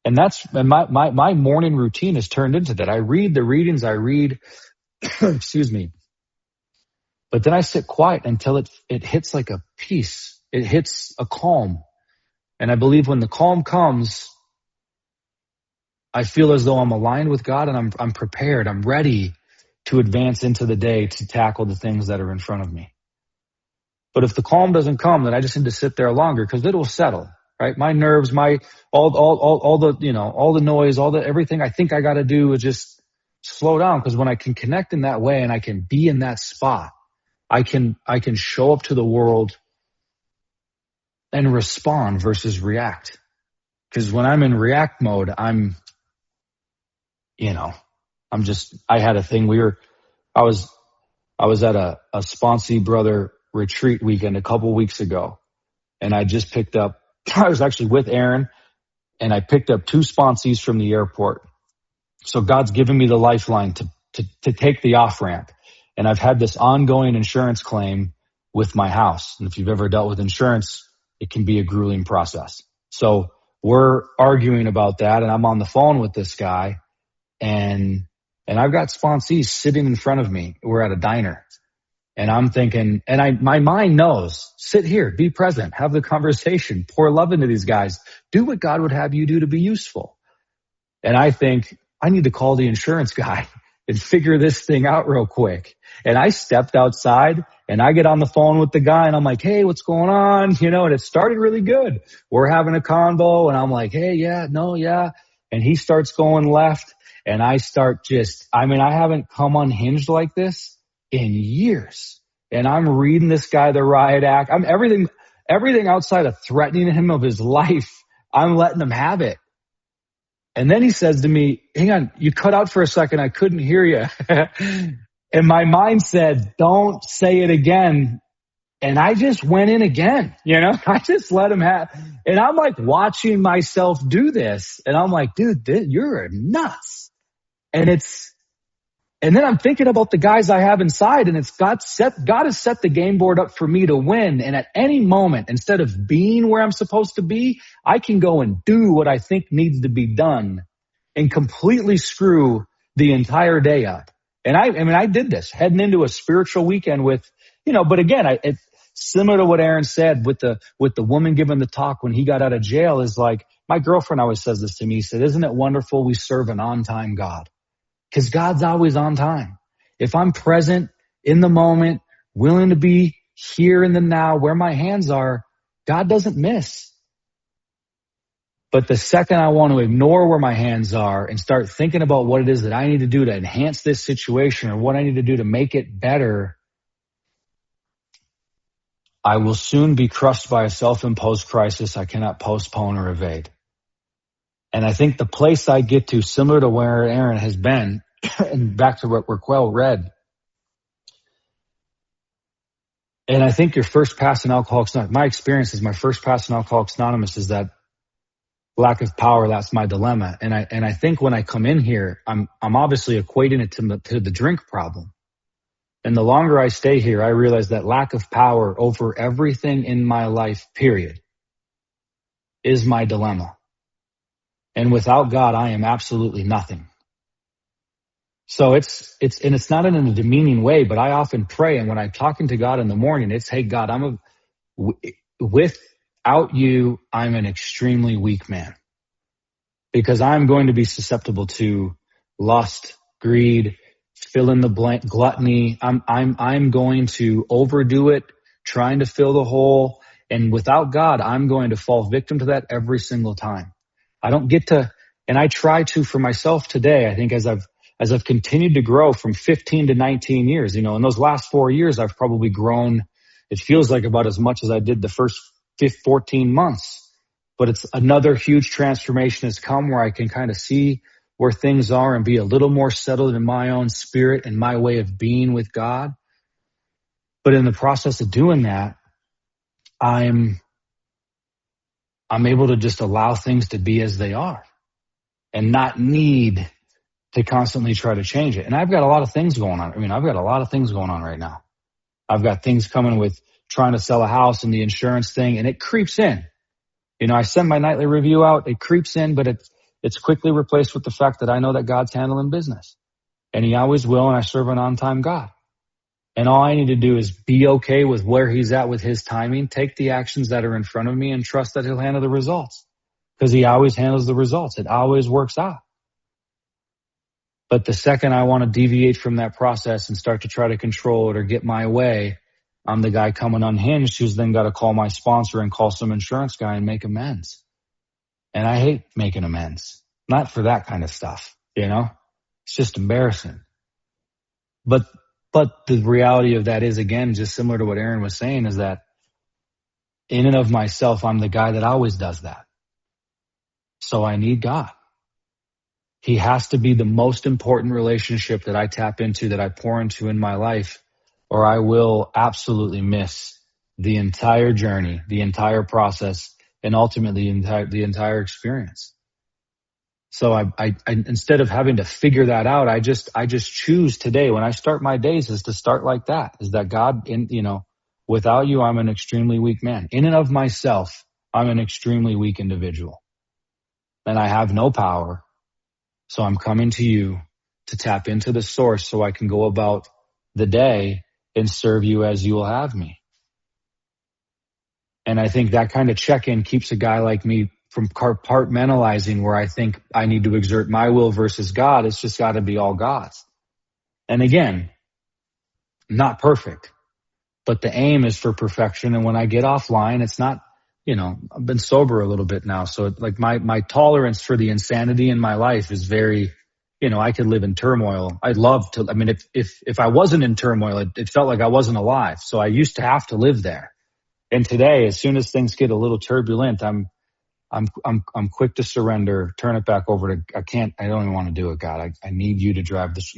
S1: And my morning routine has turned into that. I read the readings, excuse me. But then I sit quiet until it hits like a peace. It hits a calm. And I believe when the calm comes, I feel as though I'm aligned with God and I'm prepared. I'm ready to advance into the day to tackle the things that are in front of me. But if the calm doesn't come, then I just need to sit there longer because it will settle, right? My nerves, all the noise, everything I think I got to do is just slow down. Because when I can connect in that way and I can be in that spot, I can show up to the world and respond versus react. Because when I'm in react mode, I had a thing. I was at a sponsee brother retreat weekend a couple weeks ago. And I was actually with Aaron and I picked up 2 sponsees from the airport. So God's given me the lifeline to take the off ramp. And I've had this ongoing insurance claim with my house. And if you've ever dealt with insurance, it can be a grueling process. So we're arguing about that. And I'm on the phone with this guy and I've got sponsees sitting in front of me. We're at a diner. And I'm thinking, my mind knows, sit here, be present, have the conversation, pour love into these guys, do what God would have you do to be useful. And I think I need to call the insurance guy and figure this thing out real quick. And I stepped outside and I get on the phone with the guy and I'm like, hey, what's going on? And it started really good. We're having a convo and I'm like, hey, yeah, no, yeah. And he starts going left and I start I haven't come unhinged like this in years. And I'm reading this guy the riot act. I'm everything outside of threatening him of his life, I'm letting him have it. And then he says to me, hang on, you cut out for a second. I couldn't hear you. And my mind said, don't say it again. And I just went in again, I just let him have, and I'm like watching myself do this. And I'm like, dude, you're nuts. And then I'm thinking about the guys I have inside and God has set the game board up for me to win. And at any moment, instead of being where I'm supposed to be, I can go and do what I think needs to be done and completely screw the entire day up. And I did this heading into a spiritual weekend with, but again, it's similar to what Aaron said with the woman giving the talk when he got out of jail is like, my girlfriend always says this to me. He said, isn't it wonderful we serve an on-time God? Because God's always on time. If I'm present in the moment, willing to be here in the now where my hands are, God doesn't miss. But the second I want to ignore where my hands are and start thinking about what it is that I need to do to enhance this situation or what I need to do to make it better, I will soon be crushed by a self-imposed crisis I cannot postpone or evade. And I think the place I get to, similar to where Aaron has been, and back to what Raquel read, and I think your first pass in Alcoholics Anonymous, my experience is my first pass in Alcoholics Anonymous is that lack of power, that's my dilemma. And I think when I come in here, I'm obviously equating it to the drink problem. And the longer I stay here, I realize that lack of power over everything in my life, period, is my dilemma. And without God, I am absolutely nothing. So it's not in a demeaning way, but I often pray. And when I'm talking to God in the morning, it's, hey, God, without you, I'm an extremely weak man because I'm going to be susceptible to lust, greed, fill in the blank, gluttony. I'm going to overdo it, trying to fill the hole. And without God, I'm going to fall victim to that every single time. I don't get to, and I try to for myself today. I think as I've continued to grow from 15 to 19 years, in those last 4 years, I've probably grown, it feels like about as much as I did the first 14 months. But it's another huge transformation has come where I can kind of see where things are and be a little more settled in my own spirit and my way of being with God. But in the process of doing that, I'm able to just allow things to be as they are and not need to constantly try to change it. And I've got a lot of things going on. I've got a lot of things going on right now. I've got things coming with trying to sell a house and the insurance thing, and it creeps in. I send my nightly review out. It creeps in, but it's quickly replaced with the fact that I know that God's handling business. And he always will, and I serve an on-time God. And all I need to do is be okay with where he's at with his timing, take the actions that are in front of me, and trust that he'll handle the results. Because he always handles the results. It always works out. But the second I want to deviate from that process and start to try to control it or get my way, I'm the guy coming unhinged who's then got to call my sponsor and call some insurance guy and make amends. And I hate making amends. Not for that kind of stuff, It's just embarrassing. But the reality of that is, again, just similar to what Aaron was saying, is that in and of myself, I'm the guy that always does that. So I need God. He has to be the most important relationship that I tap into, that I pour into in my life, or I will absolutely miss the entire journey, the entire process, and ultimately the entire experience. So I instead of having to figure that out, I just choose today when I start my days is to start like that, is that God, without you, I'm an extremely weak man. In and of myself, I'm an extremely weak individual and I have no power. So I'm coming to you to tap into the source so I can go about the day and serve you as you will have me. And I think that kind of check-in keeps a guy like me from compartmentalizing where I think I need to exert my will versus God. It's just got to be all God's. And again, not perfect, but the aim is for perfection. And when I get offline, it's not, I've been sober a little bit now. So like my tolerance for the insanity in my life is very, I could live in turmoil. I'd love to. If I wasn't in turmoil, it felt like I wasn't alive. So I used to have to live there. And today, as soon as things get a little turbulent, I'm quick to surrender, turn it back over to, I don't even want to do it, God. I need you to drive this,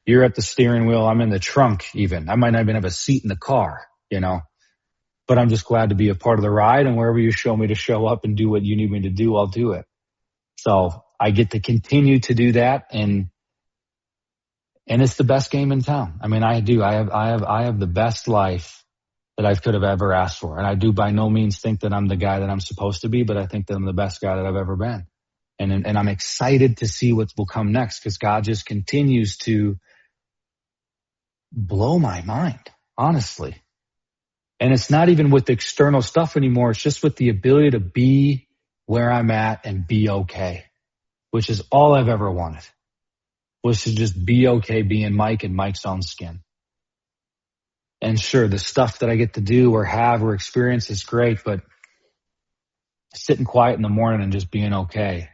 S1: you're at the steering wheel. I'm in the trunk even. I might not even have a seat in the car, but I'm just glad to be a part of the ride, and wherever you show me to show up and do what you need me to do, I'll do it. So I get to continue to do that, and it's the best game in town. I do. I have the best life that I could have ever asked for. And I do by no means think that I'm the guy that I'm supposed to be, but I think that I'm the best guy that I've ever been. And I'm excited to see what will come next, because God just continues to blow my mind, honestly. And it's not even with external stuff anymore. It's just with the ability to be where I'm at and be okay, which is all I've ever wanted, was to just be okay being Mike in Mike's own skin. And sure, the stuff that I get to do or have or experience is great, but sitting quiet in the morning and just being okay.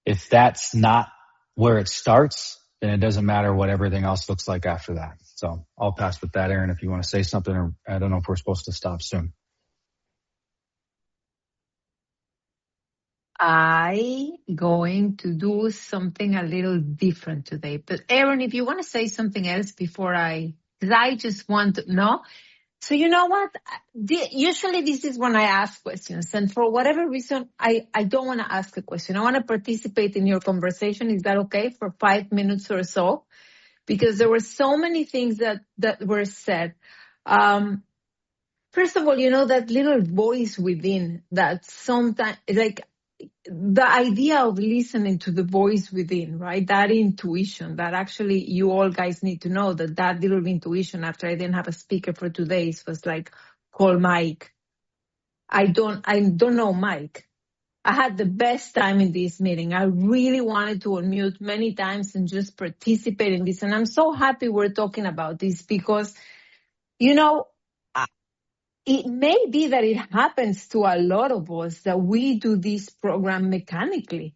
S1: If that's not where it starts, then it doesn't matter what everything else looks like after that. So I'll pass with that, Aaron, if you want to say something, or I don't know if we're supposed to stop soon.
S3: I going to do something a little different today. But Aaron, if you want to say something else before because I just want to know. So you know what? Usually this is when I ask questions, and for whatever reason, I don't want to ask a question. I want to participate in your conversation. Is that okay for 5 minutes or so? Because there were so many things that were said. First of all, that little voice within that sometimes, like, the idea of listening to the voice within, right? That intuition that actually you all guys need to know that little intuition after I didn't have a speaker for 2 days was like, call Mike. I don't know Mike. I had the best time in this meeting. I really wanted to unmute many times and just participate in this. And I'm so happy we're talking about this because, it may be that it happens to a lot of us that we do this program mechanically.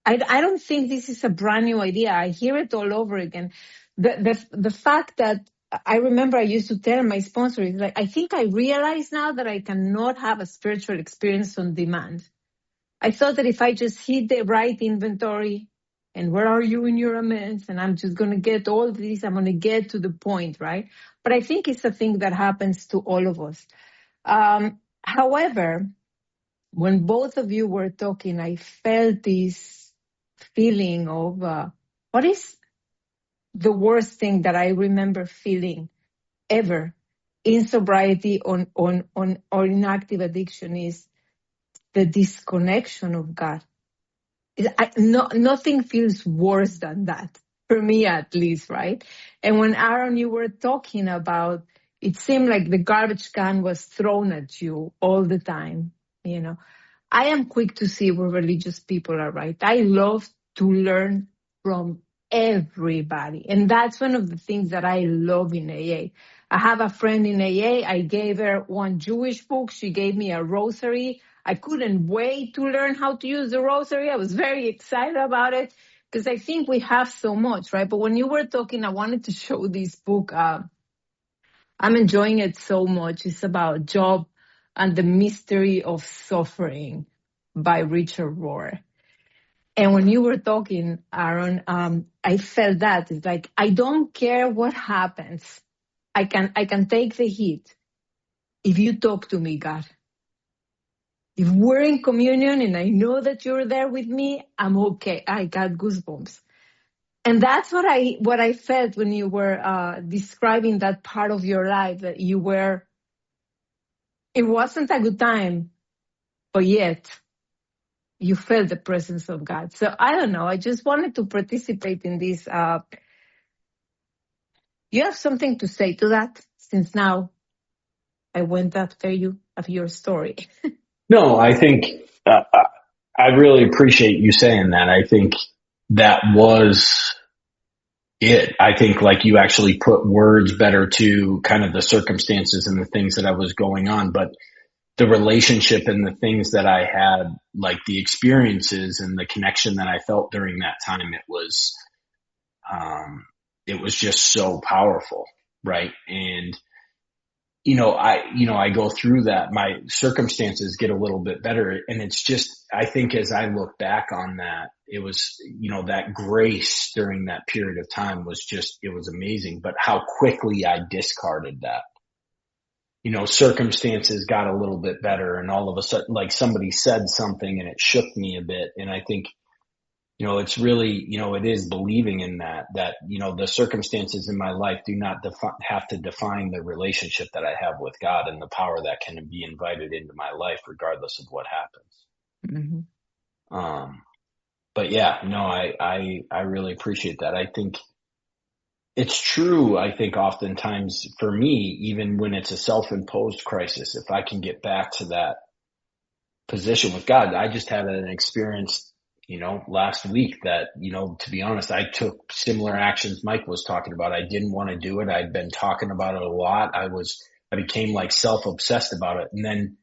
S3: I don't think this is a brand new idea. I hear it all over again. The fact that I remember I used to tell my sponsor, is like, I think I realize now that I cannot have a spiritual experience on demand. I thought that if I just hit the right inventory and where are you in your amends, and I'm just going to get all of this, I'm going to get to the point, right? But I think it's a thing that happens to all of us. However, when both of you were talking, I felt this feeling of what is the worst thing that I remember feeling ever in sobriety or in active addiction is the disconnection of God. Nothing feels worse than that, for me at least, right? And when Aaron, you were talking about, it seemed like the garbage can was thrown at you all the time, I am quick to see where religious people are right. I love to learn from everybody. And that's one of the things that I love in AA. I have a friend in AA. I gave her one Jewish book. She gave me a rosary. I couldn't wait to learn how to use the rosary. I was very excited about it because I think we have so much, right? But when you were talking, I wanted to show this book. I'm enjoying it so much. It's about Job and the Mystery of Suffering by Richard Rohr. And when you were talking, Aaron, I felt that. It's like, I don't care what happens. I can take the heat if you talk to me, God. If we're in communion and I know that you're there with me, I'm okay. I got goosebumps. And that's what I felt when you were describing that part of your life that you were, it wasn't a good time, but yet you felt the presence of God. So I don't know. I just wanted to participate in this. You have something to say to that, since now I went after you of your story.
S2: No, I think I really appreciate you saying that. I think that was it. I think like you actually put words better to kind of the circumstances and the things that I was going on, but the relationship and the things that I had, like the experiences and the connection that I felt during that time, it was just so powerful. Right. And, I go through that, my circumstances get a little bit better. And it's just, I think as I look back on that, it was, that grace during that period of time was just, it was amazing, but how quickly I discarded that. Circumstances got a little bit better and all of a sudden, like somebody said something and it shook me a bit. And I think, it's really, it is believing in that, the circumstances in my life do not have to define the relationship that I have with God and the power that can be invited into my life regardless of what happens. Mm-hmm. But yeah, no, I really appreciate that. I think it's true. I think oftentimes for me, even when it's a self-imposed crisis, if I can get back to that position with God, I just had an experience last week that, to be honest, I took similar actions Mike was talking about. I didn't want to do it. I'd been talking about it a lot. I became like self-obsessed about it. And then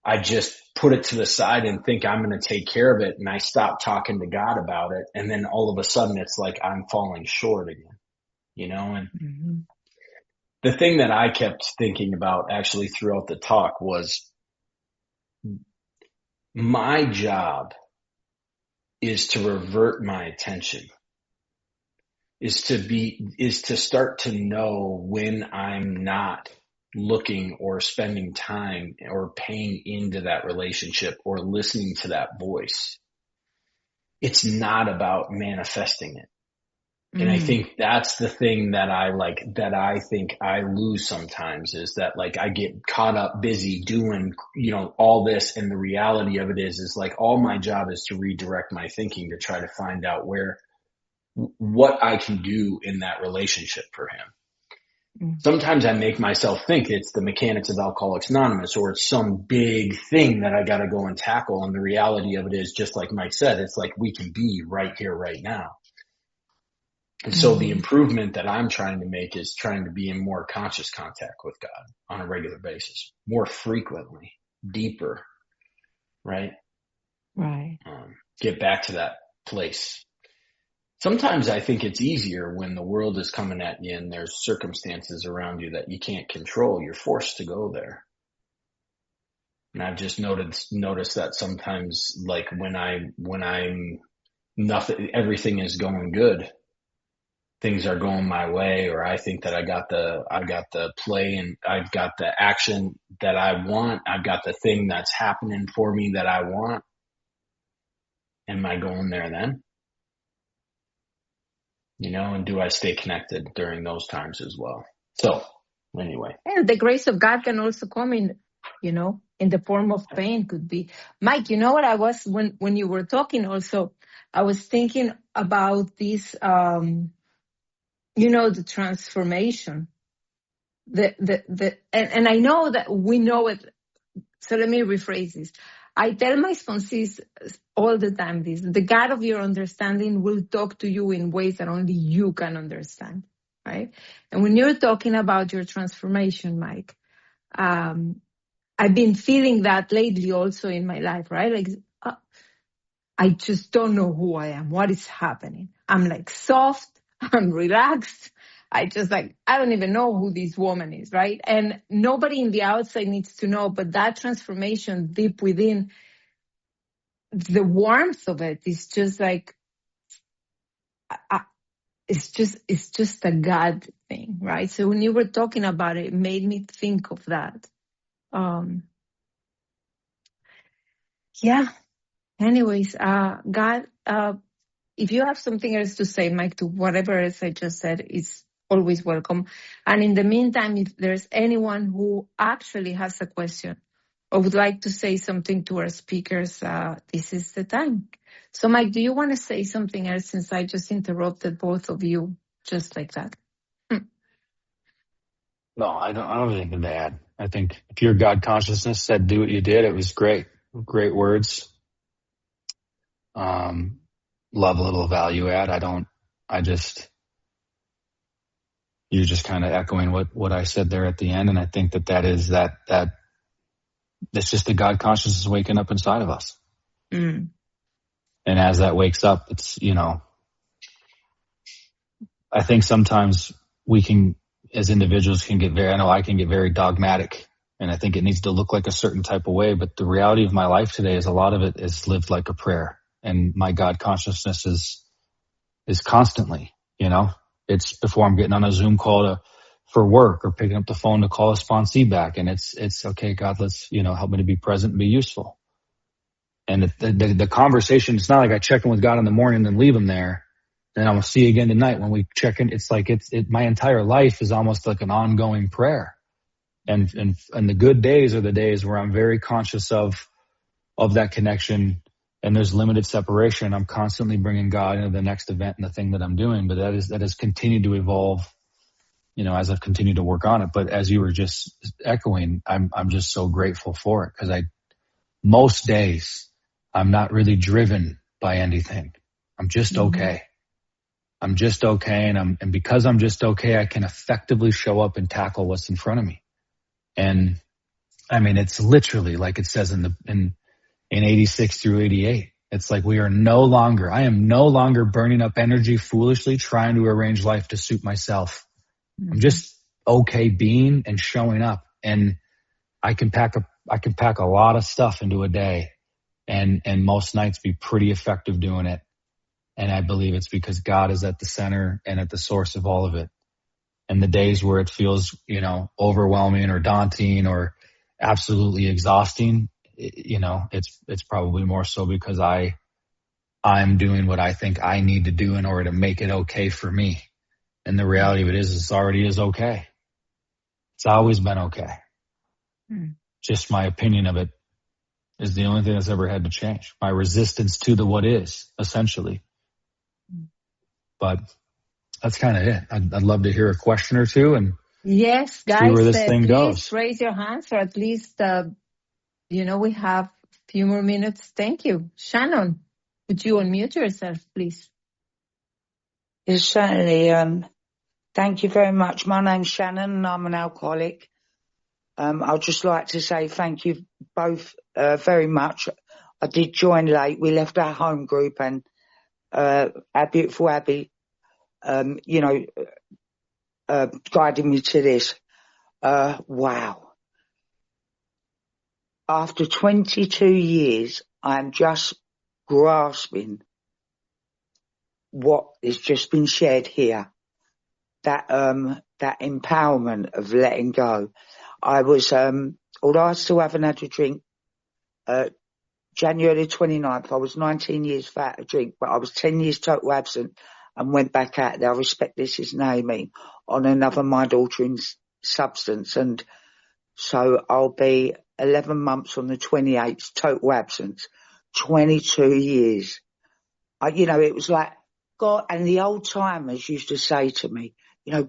S2: I just put it to the side and think I'm going to take care of it. And I stop talking to God about it. And then all of a sudden it's like I'm falling short again, and the thing that I kept thinking about actually throughout the talk was my job is to revert my attention, is to start to know when I'm not looking or spending time or paying into that relationship or listening to that voice. It's not about manifesting it. And I think that's the thing that I think I lose sometimes, is that like I get caught up busy doing, all this. And the reality of it is like all my job is to redirect my thinking to try to find out what I can do in that relationship for him. Sometimes I make myself think it's the mechanics of Alcoholics Anonymous, or it's some big thing that I got to go and tackle. And the reality of it is, just like Mike said, it's like we can be right here, right now. And so the improvement that I'm trying to make is trying to be in more conscious contact with God on a regular basis, more frequently, deeper, right?
S3: Right.
S2: Get back to that place. Sometimes I think it's easier when the world is coming at you and there's circumstances around you that you can't control. You're forced to go there. And I've just noticed that sometimes, like when I'm nothing, everything is going good, things are going my way, or I think that I got the play and I've got the action that I want. I've got the thing that's happening for me that I want. Am I going there then? And do I stay connected during those times as well? So anyway.
S3: And the grace of God can also come in the form of pain, could be. Mike, you know what I was, when you were talking also, I was thinking about this, the transformation, and I know that we know it. So let me rephrase this. I tell my sponsees all the time this: the God of your understanding will talk to you in ways that only you can understand, right? And when you're talking about your transformation, Mike, I've been feeling that lately also in my life, right? Like, I just don't know who I am. What is happening? I'm like soft. I'm relaxed. I don't even know who this woman is, right? And nobody in the outside needs to know, but that transformation deep within, the warmth of it is just like, it's just a God thing, right? So when you were talking about it, it made me think of that. Yeah. Anyways, God, if you have something else to say, Mike, to whatever else I just said, it's always welcome. And in the meantime, if there's anyone who actually has a question or would like to say something to our speakers, this is the time. So, Mike, do you want to say something else, since I just interrupted both of you just like that?
S1: No, I don't have anything to add. I think if your God consciousness said do what you did, it was great. Great words. Love a little value add. You're just kind of echoing what I said there at the end. And I think that's just the God consciousness waking up inside of us. And as that wakes up, it's, I think sometimes we can, as individuals, I can get very dogmatic, and I think it needs to look like a certain type of way. But the reality of my life today is a lot of it is lived like a prayer. And my God consciousness is constantly, it's before I'm getting on a Zoom call for work, or picking up the phone to call a sponsee back. And it's okay, God, let's, help me to be present and be useful. And the conversation, it's not like I check in with God in the morning and leave him there. And I'm going to see you again tonight when we check in. It's like, my entire life is almost like an ongoing prayer. And the good days are the days where I'm very conscious of that connection. And there's limited separation. I'm constantly bringing God into the next event and the thing that I'm doing. But that has continued to evolve, as I've continued to work on it. But as you were just echoing, I'm just so grateful for it, because most days I'm not really driven by anything. I'm just okay. I'm just okay. And because I'm just okay, I can effectively show up and tackle what's in front of me. And I mean, it's literally like it says in 86 through 88. It's like I am no longer burning up energy foolishly trying to arrange life to suit myself.
S3: Mm-hmm.
S1: I'm just okay being and showing up. And I can pack a lot of stuff into a day and most nights be pretty effective doing it. And I believe it's because God is at the center and at the source of all of it. And the days where it feels, overwhelming or daunting or absolutely exhausting, it's probably more so because I'm doing what I think I need to do in order to make it okay for me. And the reality of it is, it already is okay. It's always been okay. Just my opinion of it is the only thing that's ever had to change. My resistance to the what is, essentially. But that's kind of it. I'd love to hear a question or two and
S3: yes, guys,
S1: see where this thing
S3: please
S1: goes.
S3: Raise your hands, or at least, we have a few more minutes. Thank you. Shannon, would you unmute yourself, please?
S4: Yes, certainly. Thank you very much. My name's Shannon and I'm an alcoholic. I'd just like to say thank you both very much. I did join late. We left our home group and our beautiful Abby, guided me to this. Wow. After 22 years, I'm just grasping what has just been shared here. That empowerment of letting go. I was, although I still haven't had a drink, January 29th, I was 19 years without a drink, but I was 10 years total absent and went back out there. I respect this is naming on another mind-altering substance. And so I'll be 11 months on the 28th, total absence, 22 years. It was like God, and the old timers used to say to me,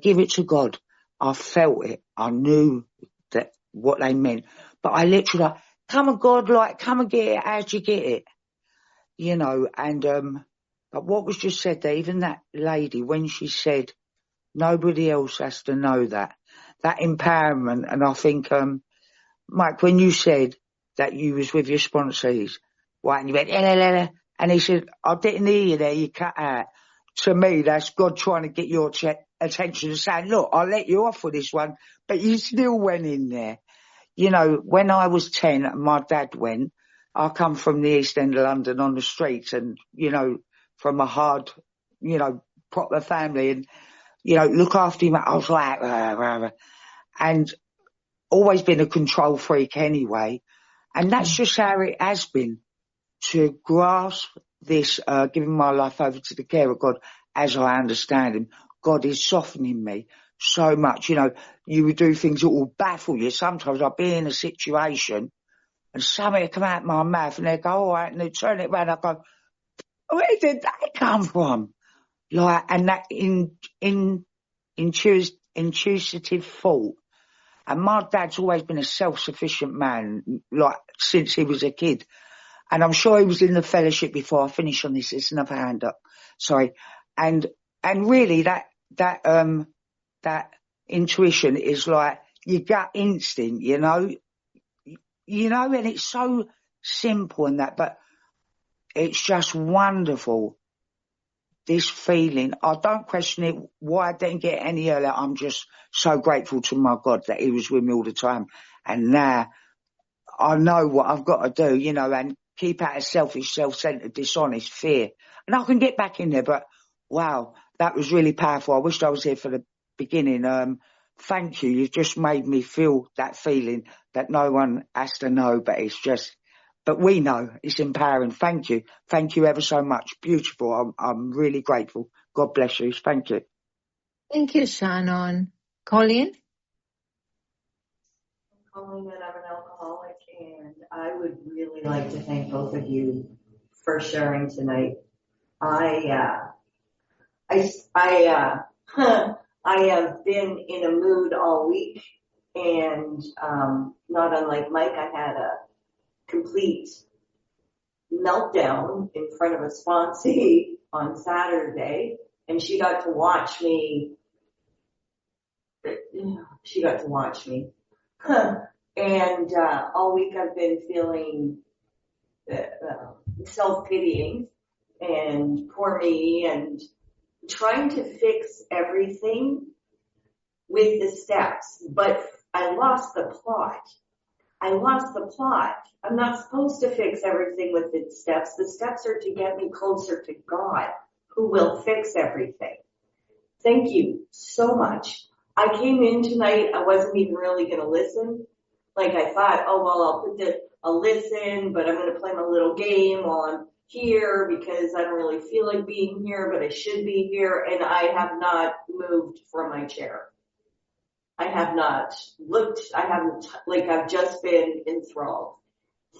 S4: give it to God. I felt it. I knew that what they meant. But I literally come and God, come and get it. How'd you get it? But what was just said there, even that lady, when she said, nobody else has to know that empowerment. And I think, Mike, when you said that you was with your sponsees, right, and you went, and he said, I didn't hear you there, you cut out. To me, that's God trying to get your attention and saying, look, I'll let you off with this one, but you still went in there. When I was 10 and my dad went, I come from the East End of London on the streets and, from a hard, proper family and, look after him. I was like, and always been a control freak anyway. And that's just how it has been, to grasp this, giving my life over to the care of God as I understand him. God is softening me so much. You would do things that will baffle you. Sometimes I'll be in a situation and something will come out of my mouth and they go, all right, and they turn it around. I go, where did that come from? And that intuitive thought. And my dad's always been a self-sufficient man, since he was a kid. And I'm sure he was in the fellowship before I finish on this. It's another hand up. Sorry. And really that intuition is like your gut instinct, and it's so simple and that, but it's just wonderful. This feeling, I don't question it, why I didn't get any earlier. I'm just so grateful to my God that he was with me all the time. And now I know what I've got to do, and keep out of selfish, self-centered, dishonest fear. And I can get back in there, but wow, that was really powerful. I wished I was here for the beginning. Thank you. You've just made me feel that feeling that no one has to know, but we know it's empowering. Thank you. Thank you ever so much. Beautiful. I'm really grateful. God bless you. Thank you.
S3: Thank you, Shannon. Colleen?
S5: Colleen, and I'm an alcoholic, and I would really like to thank both of you for sharing tonight. I have been in a mood all week, and not unlike Mike, I had a complete meltdown in front of a sponsee on Saturday, and she got to watch me. And all week I've been feeling self-pitying and poor me and trying to fix everything with the steps. But I lost the plot. I'm not supposed to fix everything with the steps. The steps are to get me closer to God, who will fix everything. Thank you so much. I came in tonight, I wasn't even really going to listen. Like I thought, oh, well, I'll listen, but I'm going to play my little game while I'm here because I don't really feel like being here, but I should be here. And I have not moved from my chair. I have not looked, I've just been enthralled.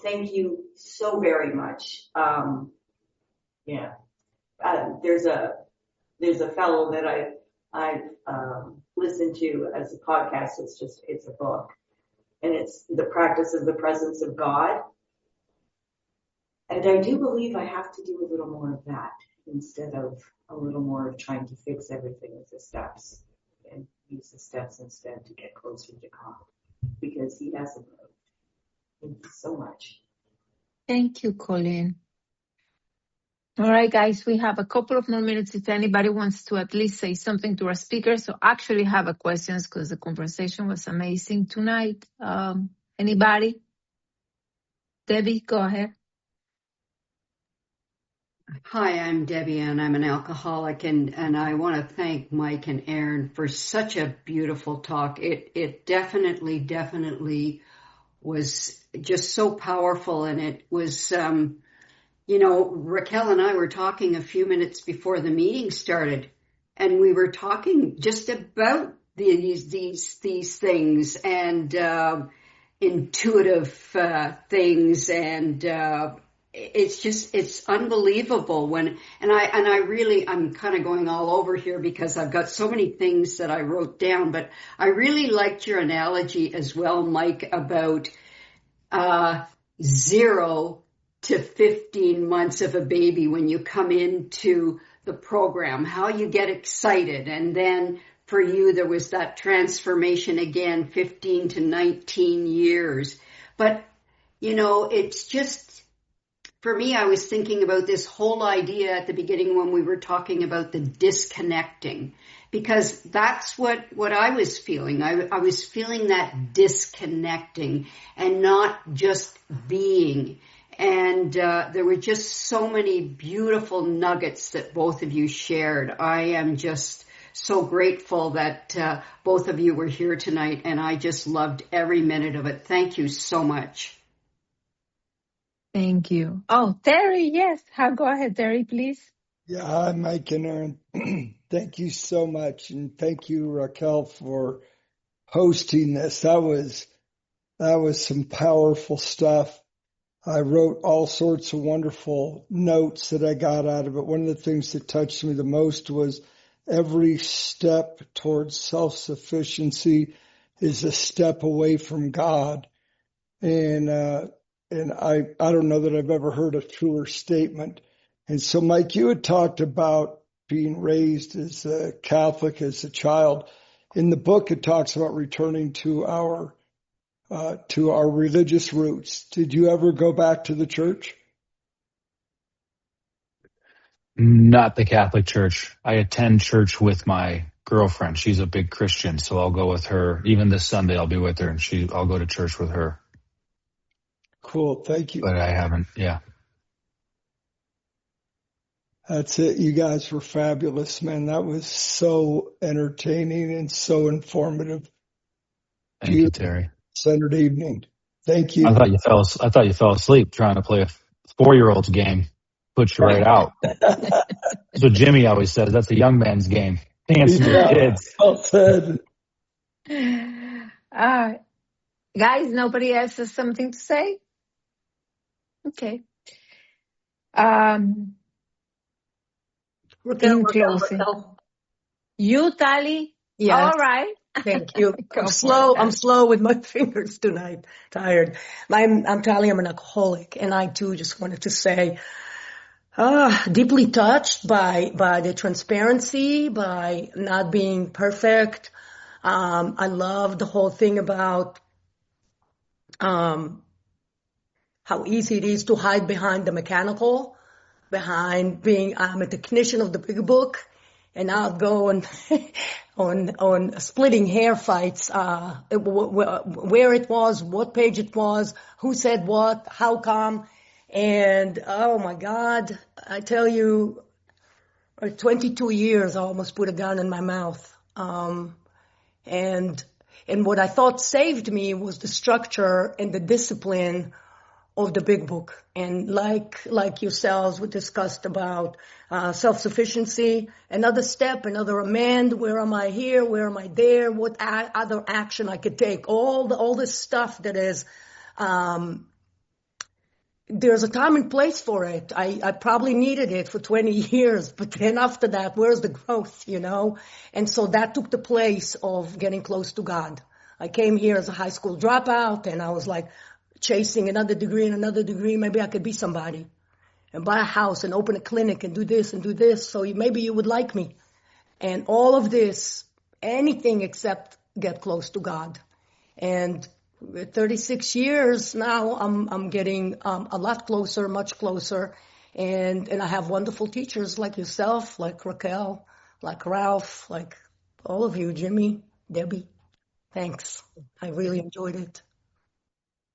S5: Thank you so very much. There's a fellow that I've listened to as a podcast. It's a book, and it's The Practice of the Presence of God. And I do believe I have to do a little more of that instead of a little more of trying to fix everything with the steps, and use the steps instead to get closer to God, because he hasn't moved. Thank you so much.
S3: Thank you, Colleen. All right, guys, we have a couple of more minutes if anybody wants to at least say something to our speakers. So actually have a questions because the conversation was amazing tonight. Anybody? Debbie, go ahead.
S6: Hi, I'm Debbie, and I'm an alcoholic, and I want to thank Mike and Aaron for such a beautiful talk. It definitely was just so powerful, and it was, Raquel and I were talking a few minutes before the meeting started, and we were talking just about these things and intuitive things, and it's unbelievable I'm kind of going all over here because I've got so many things that I wrote down, but I really liked your analogy as well, Mike, about 0 to 15 months of a baby when you come into the program, how you get excited. And then for you, there was that transformation again, 15 to 19 years. But, it's just, for me, I was thinking about this whole idea at the beginning when we were talking about the disconnecting, because that's what I was feeling. I was feeling that disconnecting and not just being. And there were just so many beautiful nuggets that both of you shared. I am just so grateful that both of you were here tonight, and I just loved every minute of it. Thank you so much.
S3: Thank you. Oh, Terry, yes. Go ahead, Terry, please.
S7: Yeah, hi, Mike and Aaron. Thank you so much, and thank you, Raquel, for hosting this. That was some powerful stuff. I wrote all sorts of wonderful notes that I got out of it. One of the things that touched me the most was every step towards self-sufficiency is a step away from God. And I don't know that I've ever heard a truer statement. And so, Mike, you had talked about being raised as a Catholic as a child. In the book, it talks about returning to our religious roots. Did you ever go back to the church?
S1: Not the Catholic Church. I attend church with my girlfriend. She's a big Christian, so I'll go with her. Even this Sunday, I'll be with her, and I'll go to church with her.
S7: Cool, thank you.
S1: But I haven't, yeah.
S7: That's it. You guys were fabulous, man. That was so entertaining and so informative.
S1: Thank you, Terry.
S7: Saturday evening. Thank you.
S1: I thought you fell asleep trying to play a 4-year-old's game. Put you right out. That's what Jimmy always says. That's a young man's game. Dancing with kids.
S7: Well said.
S3: Guys, nobody else has something to say? Okay.
S8: Raquel.
S3: You, Tali?
S8: Yes.
S3: All right.
S8: Thank you. I'm slow with my fingers tonight. Tired. I'm Tali. I'm an alcoholic, and I too just wanted to say, deeply touched by the transparency, by not being perfect. I love the whole thing about how easy it is to hide behind the mechanical, behind being, I'm a technician of the big book, and I'll go on, on splitting hair fights, where it was, what page it was, who said what, how come, and oh my God, I tell you, 22 years, I almost put a gun in my mouth. And what I thought saved me was the structure and the discipline of the big book. And like yourselves, we discussed about self-sufficiency, another step, another amend, where am I here, where am I there, what other action I could take, all this stuff that is, there's a time and place for it. I probably needed it for 20 years, but then after that, where's the growth, you know? And so that took the place of getting close to God. I came here as a high school dropout, and I was like chasing another degree and another degree. Maybe I could be somebody and buy a house and open a clinic and do this and do this. So maybe you would like me. And all of this, anything except get close to God. And 36 years now, I'm getting a lot closer, much closer, and I have wonderful teachers like yourself, like Raquel, like Ralph, like all of you, Jimmy, Debbie. Thanks. I really enjoyed it.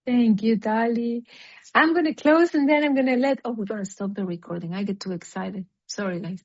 S3: Thank you, Dali. I'm going to close and then I'm going to we're going to stop the recording. I get too excited. Sorry, guys.